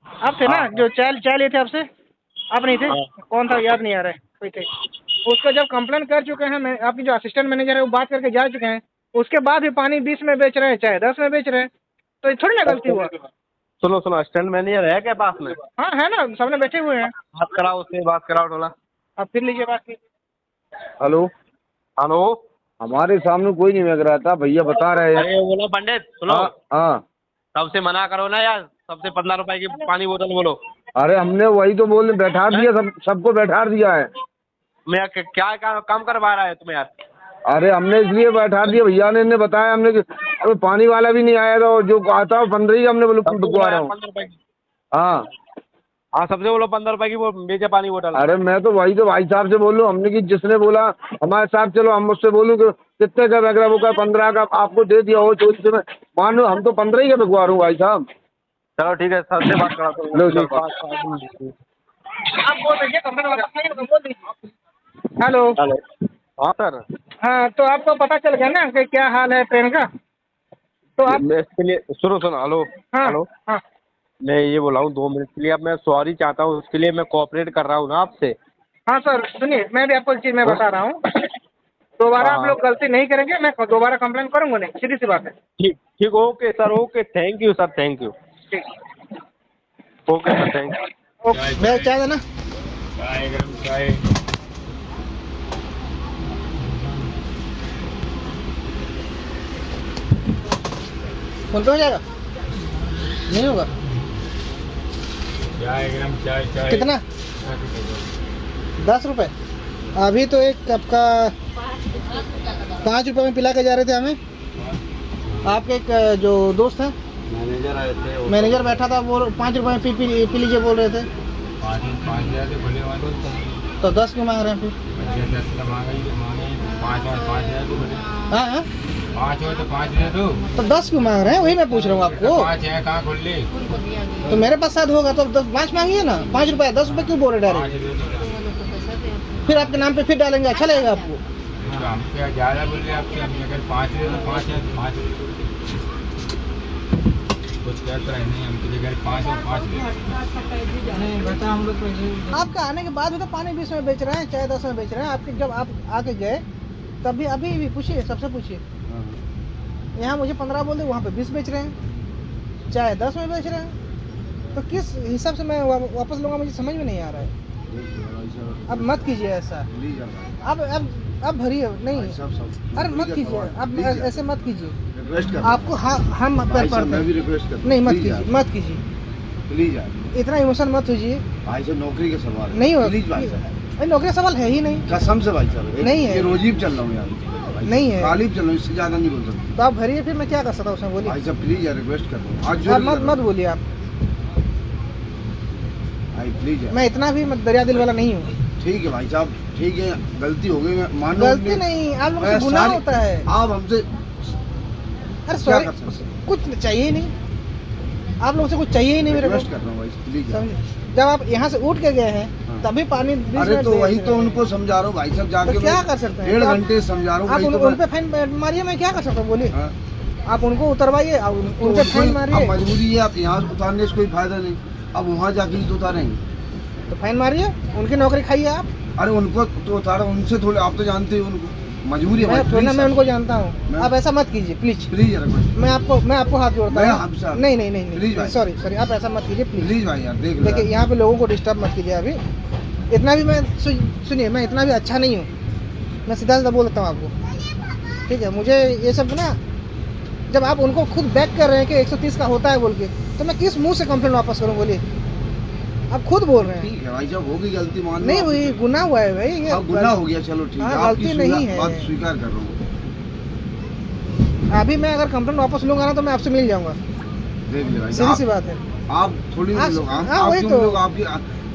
आप थे ना हाँ जो चाय लिए थे आपसे? आप नहीं थे? हाँ। कौन था, याद नहीं आ रहा है, कोई थे। उसको जब कंप्लेंट कर चुके हैं, मैं आपकी जो असिस्टेंट मैनेजर है वो बात करके जा चुके हैं, उसके बाद भी पानी 20 में बेच रहे हैं, चाहे 10 में बेच रहे हैं, तो ये थोड़ी ना गलती हुआ। सुनो, असिस्टेंट मैनेजर है क्या पास में? हाँ है ना, सामने बैठे हुए हैं। बात कराओ उससे, बात कराओ थोड़ा। आप फिर लीजिए बात की। Hello, hello. हमारे सामने कोई नहीं लग रहा था, भैया बता रहे हैं। अरे बोलो पंडित, सुनो। हाँ हाँ। सबसे मना करो ना यार, सबसे 15 रुपए की पानी बोतल बोलो। अरे हमने वही तो बोल बैठा दिया, सबको बैठा दिया है। मैं क्या काम करवा रहा है तुम्हें यार? अरे हमने इसलिए बैठा दिया, भैया ने बताया हमने कि अरे पानी वाला भी नहीं आया था, और जो आता है 15 ही हमने बिकवा रहा हूँ। 15 रुपए की। हाँ हाँ, सबसे बोलो 15 रुपए की वो बेचे पानी बोतल। अरे मैं तो वही तो भाई साहब से बोलूँ, हमने कि जिसने बोला हमारे साथ चलो, हम उससे बोलूँ कि कितने का लग रहा है, वो का 15 का आपको दे दिया हो, चोरी से मैं मान लो, हम तो 15 ही का बिकवा रहा हूँ भाई साहब। चलो ठीक है, सर से बात करा दो। लो सर। आप बोल दीजिए, कंप्लेंट वाला बोल दीजिए। हेलो। हेलो। हाँ सर। हाँ, तो आपको पता चल गया ना कि क्या हाल है ट्रेन का? तो आप मैं इसके लिए सुनो, हेलो। हाँ हेलो। हाँ मैं ये बोल रहा हूँ 2 मिनट के लिए, अब मैं सॉरी चाहता हूँ, उसके लिए मैं कोऑपरेट कर रहा हूँ ना आपसे। हाँ सर, सुनिए, मैं भी आपको एक चीज़ मैं बता रहा हूँ, दोबारा आप हाँ। लोग गलती नहीं करेंगे, मैं दोबारा कंप्लेन करूँगा नहीं, सीधी सी बात है। ठीक ठीक, okay sir, okay, thank you sir, thank you. ठीक, okay sir, thank you. Okay. भैया चाय देना। चाय, गरम चाय। फोन पे हो जाएगा? नहीं होगा? चाय, गरम चाय। चाय कितना? 10 रुपए। अभी तो एक कप का 5 रुपए में पिला के जा रहे थे हमें। आपके एक जो दोस्त हैं, मैनेजर आए थे, मैनेजर बैठा था, वो 5 रुपए में पी लीजिए बोल रहे थे, 5 भले वाले तो 10 क्यों मांग रहे हैं फिर? 10 का मांगा ही, मांगे 5 तो भले हाँ हाँ, 5 हो तो 5 दे दो। तो 10 क्यों मांग रहे हैं, वही मैं पूछ रहा हूँ आपको। 5 है, कहाँ खोल ले? तो मेरे पास साथ होगा तो 5 मांगिए ना, 5 रुपए, 10 रुपए क्यों बोल रहे डायरेक्ट? 5 दे दो। फिर आपके नाम पे फिर डालेंगे, अच्छा लगेगा आपको? तो हम क्या ज़्यादा बोल रहे आपसे, हम अगर 5 दे तो 5 है तो 5 कुछ कहता है नहीं, हम तुझे अगर 5 और 5 दे। आपका आने के बाद भी तो पानी 20 में बेच रहे हैं, चाहे 10 में बेच रहे हैं। आपके जब आप आके गए तब भी, अभी भी पूछिए, सबसे पूछिए, यहाँ मुझे 15 बोल दे, वहाँ पे 20 बेच रहे हैं, चाहे 10 में बेच रहे हैं। तो किस हिसाब से मैं वापस लूँगा, मुझे समझ में नहीं आ रहा है। अब मत कीजिए ऐसा, अब भरिए नहीं, अरे मत कीजिए, अब ऐसे मत कीजिए, रिक्वेस्ट कर आपको हम भाई कर साहब, मैं भी पड़ते रिक्वेस्ट करता नहीं, हूँ, मत प्लीज कीजिए, यार, मत कीजिए, प्लीज यार, इतना इमोशन मत होइए। भाई साहब नौकरी का सवाल है, नहीं हो, प्लीज भाई साहब, नौकरी का सवाल है ही नहीं। कसम से भाई साहब, नहीं है। ये रोजीब चल रहा हूँ यार, नहीं है। तालीब चल रहा हूँ, इससे ज्यादा नहीं बोल सकता। तो आप भरिए, फिर मैं क्या कर सकता हूँ उसमें, बोलिए। भाई साहब प्लीज यार, रिक्वेस्ट कर रहा हूँ, आज आप जो मत बोलिए आप, भाई प्लीज यार, मैं इतना भी दरिया दिल वाला नहीं हूँ। ठीक है भाई साहब, ठीक है, गलती हो गई, मैं मानो। गलती नहीं, आप लोगों से गुनाह होता है। आप हमसे अरे क्या सॉरी, कर सकते हैं? कुछ चाहिए ही नहीं, आप लोगों से कुछ चाहिए ही नहीं मेरे को, रिक्वेस्ट कर रहा हूँ भाई, प्लीज यार। समझे? जब आप यहाँ से उठ के गए हैं हाँ। तभी पानी 20 अरे मिनट तो बेच वही रहे तो हैं। उनको समझा रहा हूँ भाई साहब, जाके तो क्या मैं कर सकते हैं? 1.5 आप- घंटे समझा रहा हूँ, आप वही तो उन पे फाइन मारिए, मैं क्या कर सकता हूँ, बोलिए। हाँ। आप उनको उतरवाइए, आप उन तो पे फाइन अब मारिए, मजबूरी है, आप यहाँ उतारने से कोई फायदा नहीं, अब वहाँ जाके ही तो उतारेंगे। तो फाइन मारिए, उनकी नौकरी खाइए आप। अरे उनको तो उतारा, उनसे थोड़े, आप तो जानते हो उनको, मजबूरी है मैं भाई, थोड़ा ना, प्लीज मैं सर। उनको जानता हूँ, मैं- आप ऐसा मत कीजिए प्लीज। प्लीज यार, रिक्वेस्ट, मैं आपको हाथ जोड़ता मैं हूँ। आपसे हाथ- नहीं नहीं नहीं प्लीज भाई। सॉरी, आप ऐसा मत कीजिए प्लीज। प्लीज भाई यार, देख लो देखिए यार। यहाँ पे लोगों को डिस्टर्ब मत कीजिए अभी। इतना भी मैं सुनिए, मैं इतना भी अच्छा नहीं हूँ, मैं सीधा सीधा बोल देता हूँ आपको, ठीक है? मुझे ये सब ना, जब आप उनको खुद बैक कर रहे हैं कि 130 का होता है बोल के, तो मैं किस मुंह से कंप्लेंट वापस करूँ, बोलिए? आप खुद बोल रहे हैं। ठीक है भाई साहब, होगी गलती मान लो। नहीं हुई, गुनाह हुआ है भाई, ये अब गुनाह हो गया, चलो ठीक है, हाँ, आपकी गलती नहीं है। बात स्वीकार कर रहा हूँ। अभी मैं अगर कंप्लेंट वापस लूंगा ना तो मैं आपसे मिल जाऊंगा, देख ले भाई, सीधी सी बात है। आप थोड़ी हाँ, मिलोगे, हाँ, आप वही क्यों तो। मिलोगे? आपकी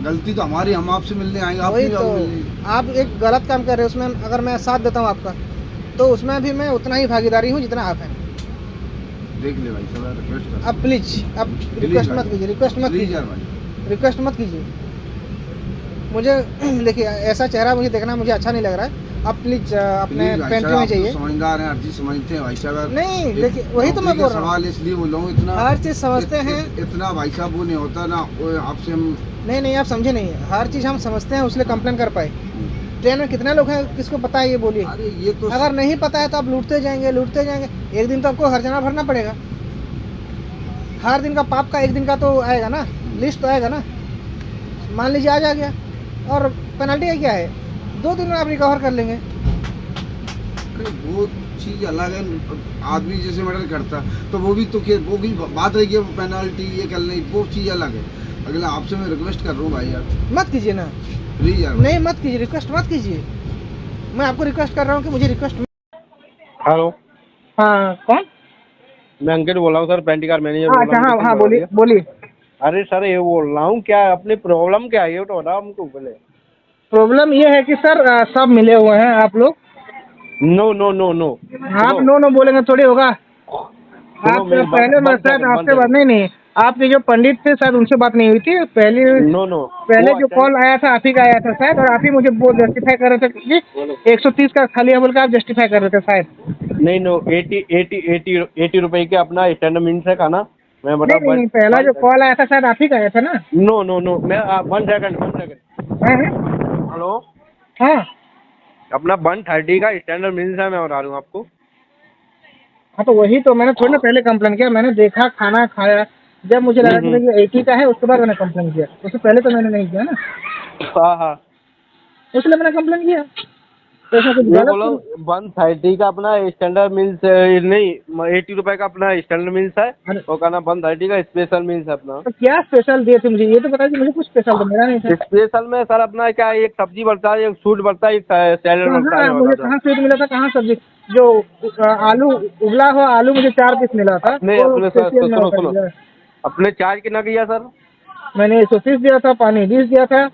गलती तो हमारी, हम आपसे मिलने आएंगे, आप वही क्यों तो, जाओगे मिलने? आप एक गलत काम कर रहे हो, उसमें अगर मैं साथ देता हूँ आपका तो उसमें भी मैं उतना ही भागीदारी हूँ जितना आप हैं। देख ले भाई साहब, रिक्वेस्ट कर, अब प्लीज, अब रिक्वेस्ट मत कीजिए, रिक्वेस्ट मत प्लीज कीजिए, यार भाई। रिक्वेस्ट मत कीजिए। मुझे देखिए ऐसा चेहरा मुझे देखना मुझे अच्छा नहीं लग रहा है। आप प्लीज अपने प्लीज भाई पेंट्री साहब, में आप तो जाइए। समझदार हैं, हर चीज समझते हैं भाई साहब। नहीं, एक देखिए वही तो मैं नौकरी बोल का रहा हूँ, सवाल है, इसलिए बोल रहा हूँ इतना। हर चीज़ समझते हैं। इतना भाई साहब वो नहीं होता ना, वो आपसे हम नहीं, आप समझे नहीं, हर चीज़ हम समझते हैं, इसलिए कंप्लेन कर पाए। ट्रेन में कितने लोग हैं, किसको पता है ये बोलिए? अरे ये तो अगर नहीं पता है तो आप लूटते जाएंगे, एक दिन तो आपको हर्जाना भरना पड़ेगा। हर दिन का पाप का एक दिन का तो आएगा ना, लिस्ट तो आएगा ना। मान लीजिए आज आ गया और पेनल्टी क्या है, 2 दिन में आप रिकवर कर लेंगे। अरे वो चीज अलग है, आदमी जैसे मर्डर करता तो वो भी बात रही कि पेनल्टी ये कर लें, वो चीज अलग है। अगला आपसे मैं रिक्वेस्ट कर रहा हूँ भाई यार, मत कीजिए ना, प्लीज यार। नहीं मत कीजिए, रिक्वेस्ट मत कीजिए। मैं आपको रिक्वेस्ट कर रहा हूँ कि मुझे रिक्वेस्ट। हेलो, हाँ कौन? मैं अंकित बोल रहा हूँ सर, पेंटिकार मैनेजर बोल अच्छा, रहा हूँ। हाँ बोलिए बोलिए। अरे सर ये बोल रहा हूँ, क्या अपनी प्रॉब्लम क्या है ये तो बताओ हमको पहले। प्रॉब्लम ये है कि सर सब मिले हुए हैं आप लोग। नो नो नो नो, आप नो बोलेंगे थोड़ी होगा। आप मेरी बात- पहले मैं बंद शायद सेकंड, आपसे बंद बात नहीं, आपके जो पंडित थे शायद उनसे बात नहीं हुई थी नो नो, पहले वो जो अटेंड- कॉल आया था आप ही का आया था शायद, और आप ही मुझे वो जस्टिफाई कर रहे थे कि 130 का खाली है बोल के आप जस्टिफाई कर रहे थे शायद। नहीं नो, 80 रुपए के अपना स्टैंड मिनट है खाना। मैं बता नहीं, पहला जो कॉल आया था शायद आप ही का आया था ना। नो नो नो, मैं 1 सेकंड हाँ हेलो, हाँ अपना 130 का स्टैंडर्ड मिल्स है, मैं बता रहा हूँ आपको। हाँ, तो वही तो मैंने थोड़ी ना पहले कंप्लेन किया, मैंने देखा खाना खाया, जब मुझे लगा कि ये 80 का है उसके बाद मैंने कंप्लेन किया, उससे पहले तो मैंने नहीं किया ना, हाँ हाँ, इसलिए मैंने कंप्लेन किया। तो ऐसा कुछ मैं गलत बोला 130 का अपना स्टैंडर्ड मिल्स नहीं, 80 रुपए का अपना स्टैंडर्ड मिल्स है, अरे। और कहना 130 का स्पेशल मिल्स है अपना। तो क्या स्पेशल दिए थे मुझे, ये तो बताइए, मुझे कुछ स्पेशल तो मेरा नहीं था। स्पेशल में सर अपना क्या एक सब्जी बढ़ता है, एक सूट बढ़ता है, एक सैलड बढ़ता है। कहाँ मुझे कहाँ स्वीट मिला था, कहाँ सब्जी? जो आलू उबला हुआ आलू मुझे 4 पीस मिला था। अपने वो अपने special सुनो मेरा सुनो, था। अपने चार्ज कितना किया सर? मैंने 130 दिया था, पानी 20 दिया था।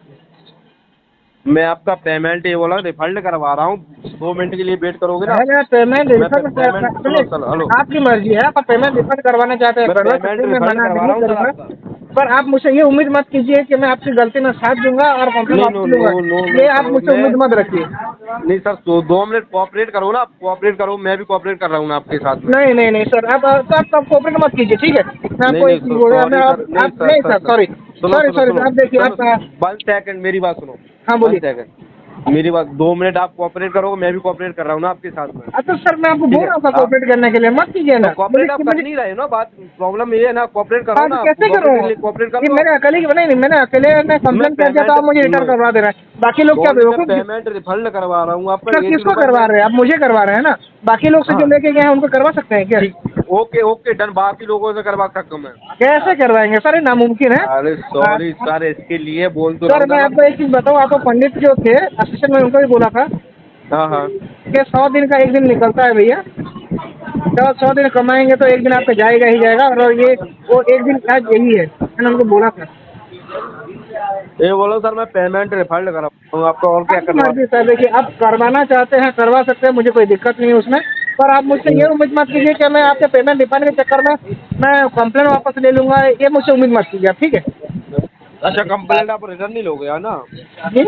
मैं आपका पेमेंट ये बोला रिफंड करवा रहा हूँ, 2 मिनट के लिए वेट करोगे ना? अगर पेमेंट रिफंड हेलो, आपकी मर्जी है, आप पेमेंट रिफंड करवाना चाहते हैं मैं करवा पेमेंट सकते हैं, मैं रिफंड मना करवा नहीं रहा हूँ सर करूँगा। आपका। पर आप मुझसे ये उम्मीद मत कीजिए कि मैं आपकी गलती में साथ दूंगा और कंप्लेन नहीं, वापस नो, लूंगा। नो, नो, ये नो, आप मुझसे मैं- उम्मीद मत रखिए। नहीं सर, 2 मिनट कोऑपरेट करो ना, कोऑपरेट करो, मैं भी कोऑपरेट कर रहा हूँ ना आपके साथ में। नहीं सर, आप कोऑपरेट मत कीजिए, ठीक है? मैं आपको नहीं, एक चीज बोल रहा हूँ, नहीं सर, सॉरी सर, आप देखिए आप 1 सेकंड मेरी बात सुनो। हाँ, बोलिए। 1 सेकंड मेरी बात, 2 मिनट आप कोऑपरेट करोगे, मैं भी कोऑपरेट कर रहा हूँ ना आपके साथ में। अच्छा सर, मैं आपको ठीक बोल है, रहा हूँ कोऑपरेट करने के लिए, मत कीजिए ना। तो कोऑपरेट आप कर मुझे- नहीं रहे हो ना, बात प्रॉब्लम ये है ना, कोऑपरेट करो ना। कैसे करूँ? कोऑपरेट कर ये लो। मैंने अकेले नहीं, मैंने अकेले में कंप्लेन कर दिया तो आप मुझे रिटर्न करवा दे रहे हैं, बाकी लोग क्या बेवकूफ? पेमेंट रिफंड करवा रहा हूँ आपका। सर किसको करवा रहे हैं आप? मुझे करवा रहे हैं ना, बाकी लोग से जो लेके गए हैं उनको करवा सकते हैं क्या? ओके ओके डन, बाकी लोगों से करवा सकता हूँ मैं। कैसे करवाएंगे सर, ये नामुमकिन है। अरे सॉरी सर, इसके लिए बोल तो सर मैं आपको एक चीज बताऊँ, आपको पंडित जो थे असिस्टेंट में उनको भी बोला था हाँ हाँ, कि 100 दिन का एक दिन निकलता है भैया, जब 100 दिन कमाएंगे तो एक दिन आपका जाएगा ही जाएगा, और ये वो एक दिन आज यही है, मैंने उनको बोला था। ये बोलो सर, मैं पेमेंट रिफंड करा हूँ आपको, और क्या करना? मर्जी सर, देखिए आप करवाना चाहते हैं करवा सकते हैं, मुझे कोई दिक्कत नहीं है उसमें, पर आप मुझसे ये उम्मीद मत कीजिए कि मैं आपके पेमेंट रिफंड के चक्कर में मैं कंप्लेन वापस ले लूँगा, ये मुझसे उम्मीद मत कीजिए आप, ठीक है? अच्छा, कंप्लेंट आप रिटर्न नहीं लोगे है ना? जी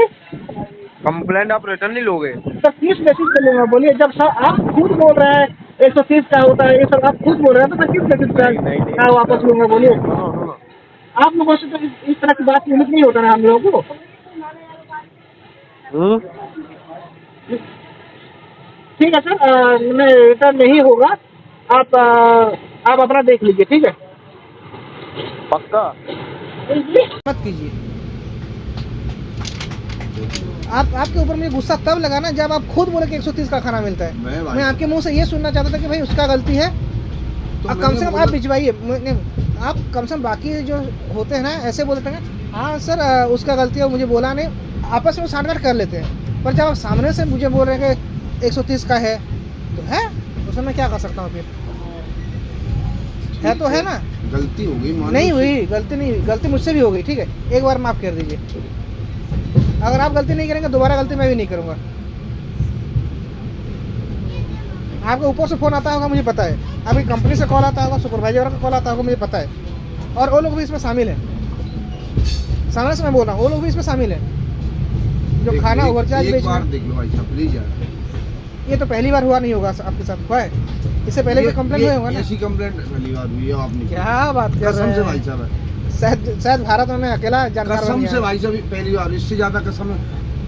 कंप्लेंट आप रिटर्न नहीं लोगे? सर, किस बेसिस पे लूँगा बोलिए? जब सर आप खुद बोल रहे हैं 130 का होता है ये सब, आप खुद बोल रहे हैं, तो मैं किस बेसिस पे क्या वापस लूँगा बोलिए? आप लोगों से तो इस तरह की बात उम्मीद नहीं होता ना हम लोगों को। ठीक है सर, मैं रिटर्न नहीं होगा, आप अपना देख लीजिए, ठीक है? पक्का? मत कीजिए, आपके ऊपर मुझे गुस्सा तब लगा ना जब आप खुद बोले कि 130 का खाना मिलता है। मैं आपके मुंह से ये सुनना चाहता था कि भाई उसका गलती है, तो कम से कम आप भिजवाइए। आप कम से कम बाकी जो होते हैं ना ऐसे बोलते हैं हाँ सर, उसका गलती है, मुझे बोला नहीं, आपस में साठ कर लेते हैं, पर जब आप सामने से मुझे बोल रहे हैं कि 130 का है तो है, उसमें मैं क्या कर सकता हूँ फिर? है तो है ना, गलती हो गई, मानो नहीं हुई गलती, नहीं हुई गलती, मुझसे भी हो गई, ठीक है, एक बार माफ़ कर दीजिए। अगर आप गलती नहीं करेंगे दोबारा गलती मैं भी नहीं करूँगा। आपके ऊपर से फ़ोन आता होगा मुझे पता है, आपकी कंपनी से कॉल आता होगा, सुपरवाइजर का कॉल आता होगा मुझे पता है, और वो लोग भी इसमें शामिल हैं, सामने से मैं बोल रहा हूँ, वो लोग भी इसमें शामिल हैं जो खाना ओवरचार्ज बेच एक बार रहे हैं। देख लो भाई साहब प्लीज यार, ये तो पहली बार हुआ नहीं होगा आपके साथ, हुआ है इससे पहले भी कंप्लेंट हुए होगा ना? ऐसी कंप्लेंट पहली बार हुई है आपने, क्या बात कर कसम रहे से हैं भाई साहब, शायद भारत में मैं अकेला जानकार बन कसम गया से हूं। भाई साहब पहली बार, इससे ज्यादा कसम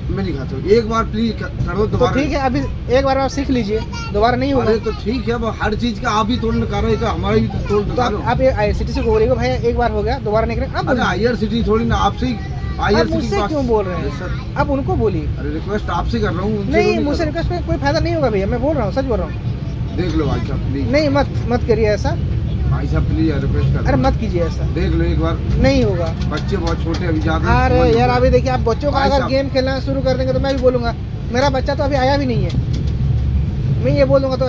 मैं नहीं खाता हूँ। एक बार प्लीज कर दो तो दोबारा। ठीक है, अभी एक बार आप सीख लीजिए, दोबारा नहीं होगा। अरे तो ठीक है, अब हर चीज का आप ही तोड़ नकारो, ये तो हमारा भी तोड़ तो नकारो। आप ये IRCTC को बोलिएगा भाई एक बार हो गया, दोबारा नहीं करेंगे। अरे IRCTC थोड़ी ना, आपसे ही आप IRCTC मुझसे क्यों बोल रहे हैं? सर आप उनको बोलिए। अरे रिक्वेस्ट आपसे कर रहा हूँ, उनसे नहीं, तो मुझसे कर रिक्वेस्ट में कोई फायदा नहीं होगा भैया, मैं बोल रहा हूँ, सच बोल रहा हूँ। रहा हूँ। देख लो भाई साहब प्लीज, नहीं, मत करिए ऐसा, भाई साहब प्लीज रिक्वेस्ट कर अरे रहा हूँ। मत कीजिए ऐसा, देख लो एक बार, नहीं होगा। बच्चे बहुत छोटे अभी ज्यादा। अरे यार अभी देखिए, आप बच्चों का भाई अगर साहब। गेम खेलना शुरू कर देंगे तो मैं भी बोलूँगा, मेरा बच्चा तो अभी आया भी नहीं है, मैं ये बोलूँगा तो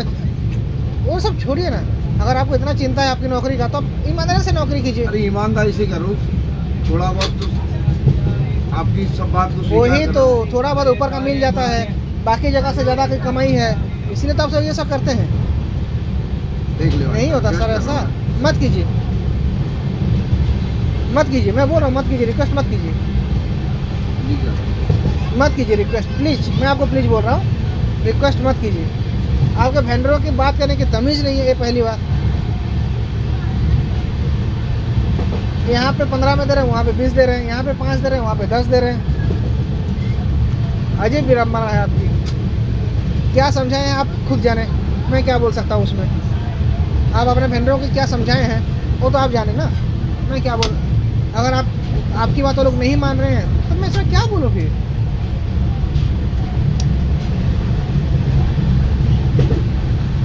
वो सब छोड़िए ना। अगर आपको इतना चिंता है आपकी नौकरी का तो आप ईमानदारी से नौकरी कीजिए। अरे ईमानदारी से करो, थोड़ा बहुत तो आपकी सब बात को स्वीकार वही करो। तो, थोड़ा बहुत ऊपर का मिल जाता है, बाकी जगह से ज़्यादा की कमाई है, इसलिए तो आप सब ये सब करते हैं। देख ले भाई, नहीं होता सर रिक्वेस्ट कर ऐसा, रहा हूँ। मत कीजिए, मत कीजिए, मैं बोल रहा हूँ मत कीजिए, रिक्वेस्ट मत कीजिए, ठीक है। मत कीजिए रिक्वेस्ट प्लीज, मैं आपको प्लीज बोल रहा हूँ, रिक्वेस्ट मत कीजिए। आपके वेंडरों की बात करने की तमीज़ नहीं है, ये पहली बात। यहाँ पे 15 में दे रहे हैं, वहाँ पे 20 दे रहे हैं, यहाँ पे 5 दे रहे हैं, वहाँ पे 10 दे रहे हैं। अजय विडम्बना है आपकी, क्या समझाएं आप खुद जाने, मैं क्या बोल सकता हूँ उसमें। आप अपने वेंडरों को क्या समझाए हैं वो तो आप जाने ना, मैं क्या बोल। अगर आपकी बात वो लोग नहीं मान रहे हैं तो मैं इसमें क्या बोलूँ फिर।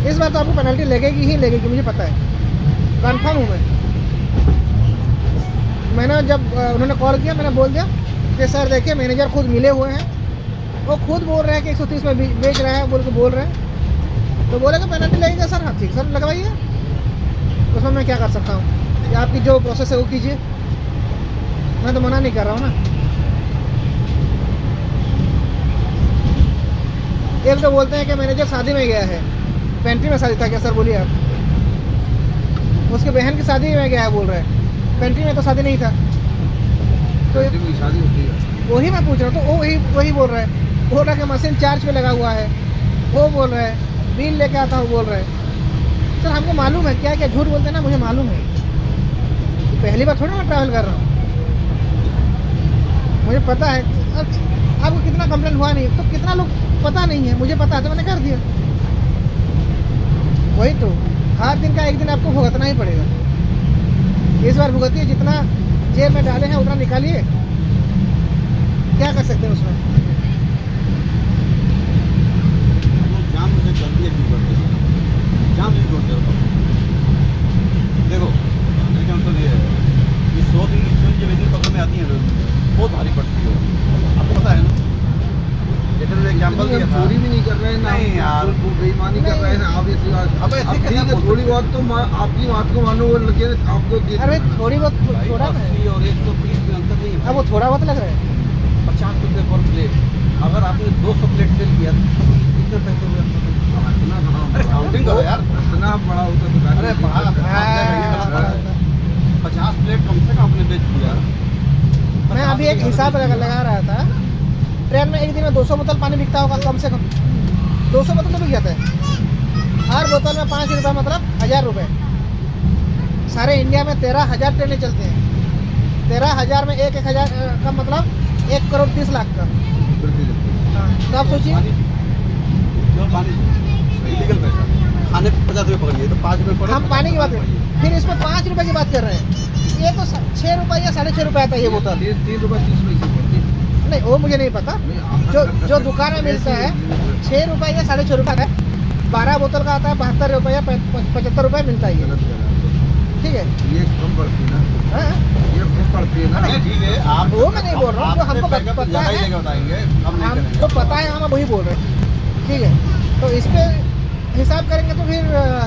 इस बार तो आपको पेनल्टी लगेगी ही लगेगी, मुझे पता है, कंफर्म हूँ मैं। मैंने जब उन्होंने कॉल किया मैंने बोल दिया कि सर देखिए मैनेजर खुद मिले हुए हैं, वो खुद बोल रहे हैं कि 130 में बेच रहे हैं बोल रहे हैं, तो बोले कि पेनल्टी लगेगा सर। हाँ ठीक सर लगवाइए, उसमें मैं क्या कर सकता हूँ, कि आपकी जो प्रोसेस है वो कीजिए, मैं तो मना नहीं कर रहा हूँ ना। एक तो बोलते हैं कि मैनेजर शादी में गया है, पेंट्री में शादी था क्या सर बोलिए आप? उसके बहन की शादी में गया है बोल रहे हैं, पेंट्री में तो शादी नहीं था। तो पेंटिंग की शादी होती है, वही मैं पूछ रहा हूँ, तो वही बोल रहा है, बोल रहा है कि मशीन चार्ज पे लगा हुआ है, वो बोल रहा है बिल लेके आता हूँ बोल रहा है। सर हमको मालूम है क्या क्या झूठ बोलते हैं ना, मुझे मालूम है, पहली बार थोड़ी मैं ट्रैवल कर रहा हूँ, मुझे पता है। आपको कितना कंप्लेंट हुआ नहीं तो कितना लोग पता नहीं है, मुझे पता है तो मैंने कर दिया। वही तो, हर दिन का एक दिन आपको भुगतना ही पड़ेगा। इस बार भुगतिए, जितना जेब में डाले हैं उतना निकालिए, क्या कर सकते हैं उसमें। जाम से चलती है क्यों करते हो? जाम नहीं छोड़ते हो। देखो कहने का मतलब ये है कि 100 दिन की चुन जब एक दिन पकड़ में आती है ना बहुत भारी पड़ती है, आपको पता है ना। जैसे एग्जाम्पल दिया था, चोरी भी नहीं कर रहे हैं ना, नहीं यार, वो बेईमानी कर रहे हैं आप ऐसी बात। अब ऐसे अब कैसे ठीक है, बोल थोड़ी सकते बहुत तो आपकी बात को मानो, वो लगे आपको अरे थोड़ी बहुत थोड़ा ना है, 80 और 130 में अंतर नहीं है। अब वो थोड़ा बहुत लग रहा है। 50 रुपये पर प्लेट, अगर आपने 200 प्लेट सेल किया तो कितने पैसे हुए? अरे काउंटिंग करो यार, इतना बड़ा होता तो अरे बढ़ा 50 प्लेट कम से कम आपने बेच दिया। मैं अभी एक हिसाब लगा रहा था, ट्रेन में एक दिन में 200 बोतल पानी बिकता होगा कम से कम, 200 बोतल तो बिक जाता है। हर बोतल में 5 रुपये मतलब 1000 रुपये। सारे इंडिया में 13,000 ट्रेनें चलते हैं, 13,000 में 1,000 का मतलब 1 करोड़ 30 लाख का। हाँ, तो आप सोचिए, इलीगल पैसा खाने पे 50 रुपये पकड़िए तो 5 रुपये पड़े। हम पानी की बात करें, फिर इसमें 5 रुपये की बात कर रहे हैं, ये तो 6 रुपये या 6.5 रुपये आता है ये बोतल। 3 रुपये 30 पैसे पड़ती है। नहीं वो मुझे नहीं पता, जो दुकान में मिलता है 6 रुपये या 6.5 रुपये का, 12 बोतल का आता है 72 रुपये या 75 रुपये मिलता है ये। ठीक है। ये कम पड़ती है ना, हाँ? ये कम पड़ती है ना। नहीं, ठीक है, आप वो मैं नहीं बोल रहा हूँ, जो हमको बैकअप पता ज़्यादा ही है, देके बताएंगे, हम नहीं करेंगे। हमको पता है, हम वही बोल रहे हैं, ठीक है। तो इस पे हिसाब करेंगे तो फिर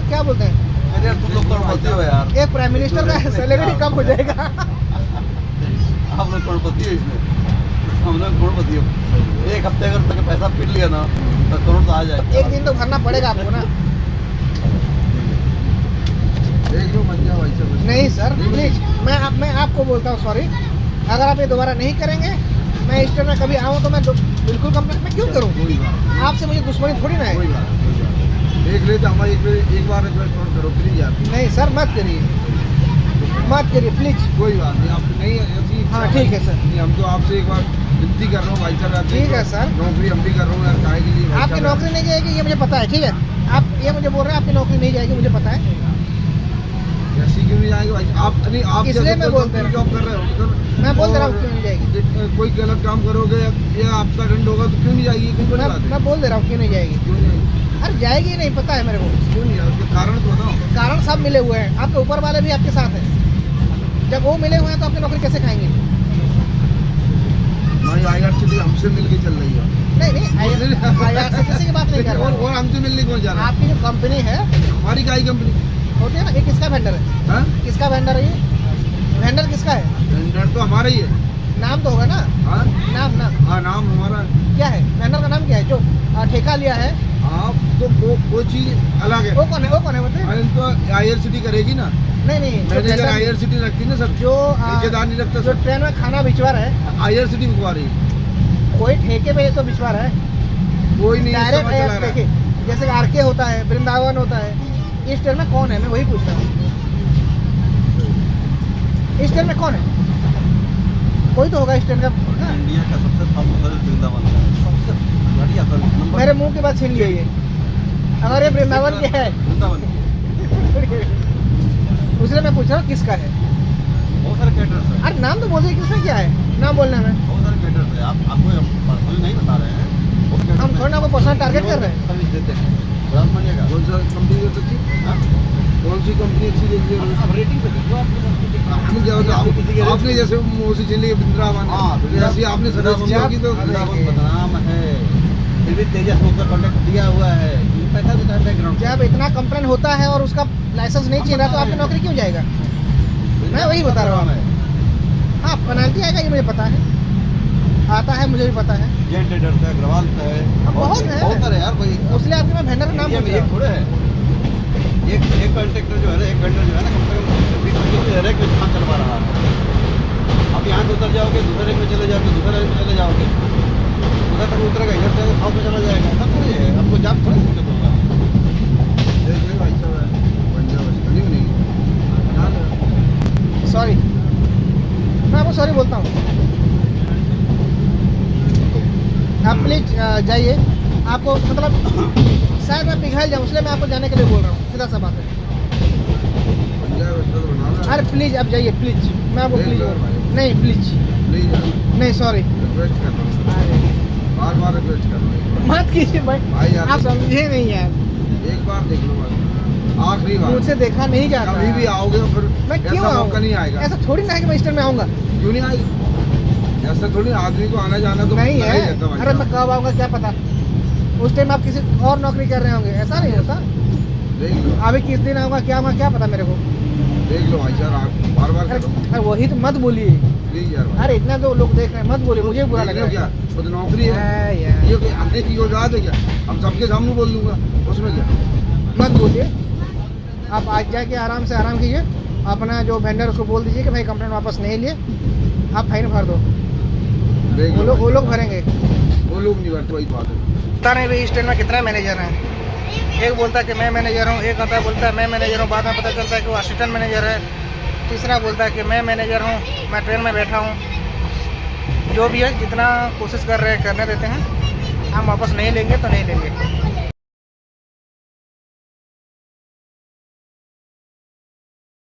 क्या बोलते हैं, अरे यार, तुम लोग करोड़पति हो यार, एक प्राइम मिनिस्टर का सैलरी कम हो जाएगा। आप लोग करोड़पति हो इसमें, हम लोग करोड़पति हो। एक हफ्ते अगर तक पैसा पीट लिया ना तो करोड़ तो आ जाएगा। एक दिन तो भरना पड़ेगा आपको ना। देख लो मत जाओ ऐसे बस। नहीं सर प्लीज, मैं आपको बोलता हूँ सॉरी, अगर आप ये दोबारा नहीं करेंगे, मैं इस टाइम में कभी आऊँ तो मैं बिल्कुल कंप्लेंट मैं क्यों करूँ, कोई बात आपसे मुझे दुश्मनी थोड़ी ना कोई है। बात कोई बात। देख ले तो हमारी एक बार रिक्वेस्ट और करो प्लीज यार। नहीं सर मत करिए, मत करिए प्लीज। कोई बात नहीं, आप नहीं ऐसी इच्छा हाँ ठीक है सर, नहीं, हम तो आपसे एक बार विनती कर रहा हूँ भाई साहब। ठीक है सर। नौकरी हम भी कर रहा हूँ यार, काहे के लिए भाई आपकी साहब? नौकरी नहीं जाएगी ये मुझे पता है, ठीक है। आप ये मुझे बोल रहे हैं आपकी नौकरी नहीं जाएगी, मुझे पता है। ऐसी क्यों नहीं जाएंगे भाई? आप नहीं, आप इसलिए जैसे मैं कोई बोलते रहा जॉब कर रहे हो तो मैं बोल दे रहा हूँ क्यों नहीं जाएगी, कोई गलत काम करोगे या आपका दंड होगा तो क्यों नहीं जाएगी? क्यों नहीं जाती? मैं बोल दे रहा हूँ क्यों नहीं जाएगी। क्यों नहीं जाएगी? अरे जाएगी ही नहीं, पता है मेरे को। क्यों नहीं जाएगी? उसके कारण तो बताओ। कारण सब मिले हुए हैं, आपके ऊपर वाले भी आपके साथ हैं। जब वो मिले हुए हैं तो आपकी नौकरी कैसे खाएंगे? हमारी IRCTC हमसे मिलके चल रही है। नहीं आईआर से किसी की बात नहीं कर रहा हूँ। और हमसे मिलने कौन जा रहा है? आपकी जो कंपनी है हमारी काय कंपनी होती है ना, ये किसका वेंडर है? हाँ? किसका वेंडर है ये? वेंडर किसका है? वेंडर तो हमारा ही है। नाम तो होगा ना, हाँ नाम हाँ, नाम हमारा है। क्या है? वेंडर का नाम क्या है जो ठेका लिया है? आप तो वो चीज अलग है। वो कौन है? वो कौन है बताइए? हाँ, इनको IRCTC करेगी ना, नहीं नहीं, जो मैनेजर वेंडर- IRCTC रखती ना सब, जो ठेकेदार नहीं रखता जो सब, ट्रेन में खाना भिजवा रहा है, IRCTC बिकवा रही है। कोई ठेके पे तो भिजवा रहा है, कोई नहीं डायरेक्ट समझ चला रहा है। ठेके। जैसे आरके होता है, वृंदावन होता है, इस ट्रेन में कौन है? मैं वही पूछ रहा हूँ, इस ट्रेन में कौन है? कोई तो होगा इस ट्रेन का ना? इंडिया का सबसे टॉप सर्विस वृंदावन का है, सबसे बढ़िया सर्विस नंबर। मेरे मुंह की बात छीन लिया ये। अगर ये वृंदावन की है वृंदावन की दूसरे मैं पूछ रहा हूँ किसका है? बहुत सारे कैटर्स है, अरे नाम तो बोल दीजिए किसमें क्या है, नाम बोलने में। बहुत सारे कैटर्स है। आपको पर्सनली नहीं बता रहे हैं, बहुत caters हम है। थोड़ा ना आपको पर्सनल टारगेट कर रहे हैं। सर्विस देते हैं, बराबर मानिएगा। कौन सा कंपनी है अच्छी? हाँ? कौन सी कंपनी अच्छी देती है? अब रेटिंग पे देखो आप हम क्या होता है? आपने जैसे मोसी चली वृंदावन, हाँ, जैसे आपने सर्विस की होगी तो वृंदावन बदनाम है, फिर भी तेजस ने उसका कॉन्टेक्ट दिया हुआ है, ये पैसा देता है बैकग्राउंड। जब इतना कंप्लेन होता है और उसका लाइसेंस नहीं चाहिए रहा तो आपकी नौकरी क्यों जाएगा? मैं वही बता रहा हूँ। हाँ पेनल्टी आएगा ये मुझे पता है, आता है मुझे भी पता है। जैन ट्रेडर्स है, अग्रवाल है, अब बहुत है। बहुत सारे यार भाई। उसलिए आपके मैं वेंडर का नाम इंडिया पूछ में रहा एक हूँ। थोड़े है, एक कॉन्ट्रैक्टर जो है ना, एक वेंडर जो है ना, कम से कम 20-25 रेक में काम चलवा रहा है। आप यहाँ से उतर जाओगे, दूसरे रेक में चले जाओगे, दूसरे रेक में चले जाओगे, उधर तक उतरेगा, इधर से साउथ में चला जाएगा। ऐसा थोड़ी है, आपको जॉब थोड़ी दिक्कत होगा। देख ले भाई साहब, पंजाब नहीं बनेगी। सॉरी, मैं आपको सॉरी बोलता हूँ। आप प्लीज जाइए, आपको मतलब शायद मैं पिघल जाऊँ इसलिए मैं आपको जाने के लिए बोल रहा हूँ, सीधा सा बात है। पंजाब तो बनाना अरे प्लीज आप जाइए प्लीज, मैं आपको प्लीज बोल रहा हूँ। नहीं प्लीज, नहीं जाना, नहीं सॉरी, रिक्वेस्ट कर रहा हूँ, बार बार रिक्वेस्ट कर रहा हूँ। मत कीजिए भाई, भाई यार, आप समझे नहीं यार, एक बार देख लो बस, आखिरी बार। मुझसे देखा नहीं जाता। कभी भी आओगे तो फिर मैं क्यों ऐसा आऊँ? मौका नहीं आएगा। ऐसा थोड़ी ना है कि मैं इस टाइम में आऊँगा। क्यों नहीं आएगा? ऐसा थोड़ी आदमी को आना जाना तो नहीं लगा है, ही रहता भाई अरे मैं साहब। कब आऊँगा क्या पता, उस टाइम आप किसी और नौकरी कर रहे होंगे, ऐसा नहीं होता। देख लो, अभी किस दिन आऊँगा क्या पता मेरे को। देख लो भाई साहब, आप बार बार करो अरे वही तो मत बोलिए, प्लीज यार भाई। अरे इतना तो लोग देख रहे हैं, मत बोलिए, मुझे भी बुरा देख लग लो रहा क्या, है। वो तो नौकरी है, है यार, ये कोई आने की औकात है क्या? हम सबके सामने बोल दूंगा, उसमें क्या? मत बोलिए, आप आज जाके आराम से आराम कीजिए, अपना जो वेंडर उसको बोल दीजिए कि भाई कंप्लेंट वापस नहीं लिए, आप फाइन भर दो, देख लो, वो लोग भरेंगे। वो लोग नहीं भरते, वही बात है। पता नहीं भाई इस ट्रेन में कितना मैनेजर हैं, एक बोलता है कि मैं मैनेजर हूँ, एक आता है बोलता है मैं मैनेजर हूँ, बाद में पता चलता है कि वो असिस्टेंट मैनेजर है, तीसरा बोलता है कि मैं मैनेजर हूँ, मैं ट्रेन में बैठा हूँ। जो भी है जितना कोशिश कर रहे हैं करने देते हैं, हम वापस नहीं लेंगे तो नहीं लेंगे।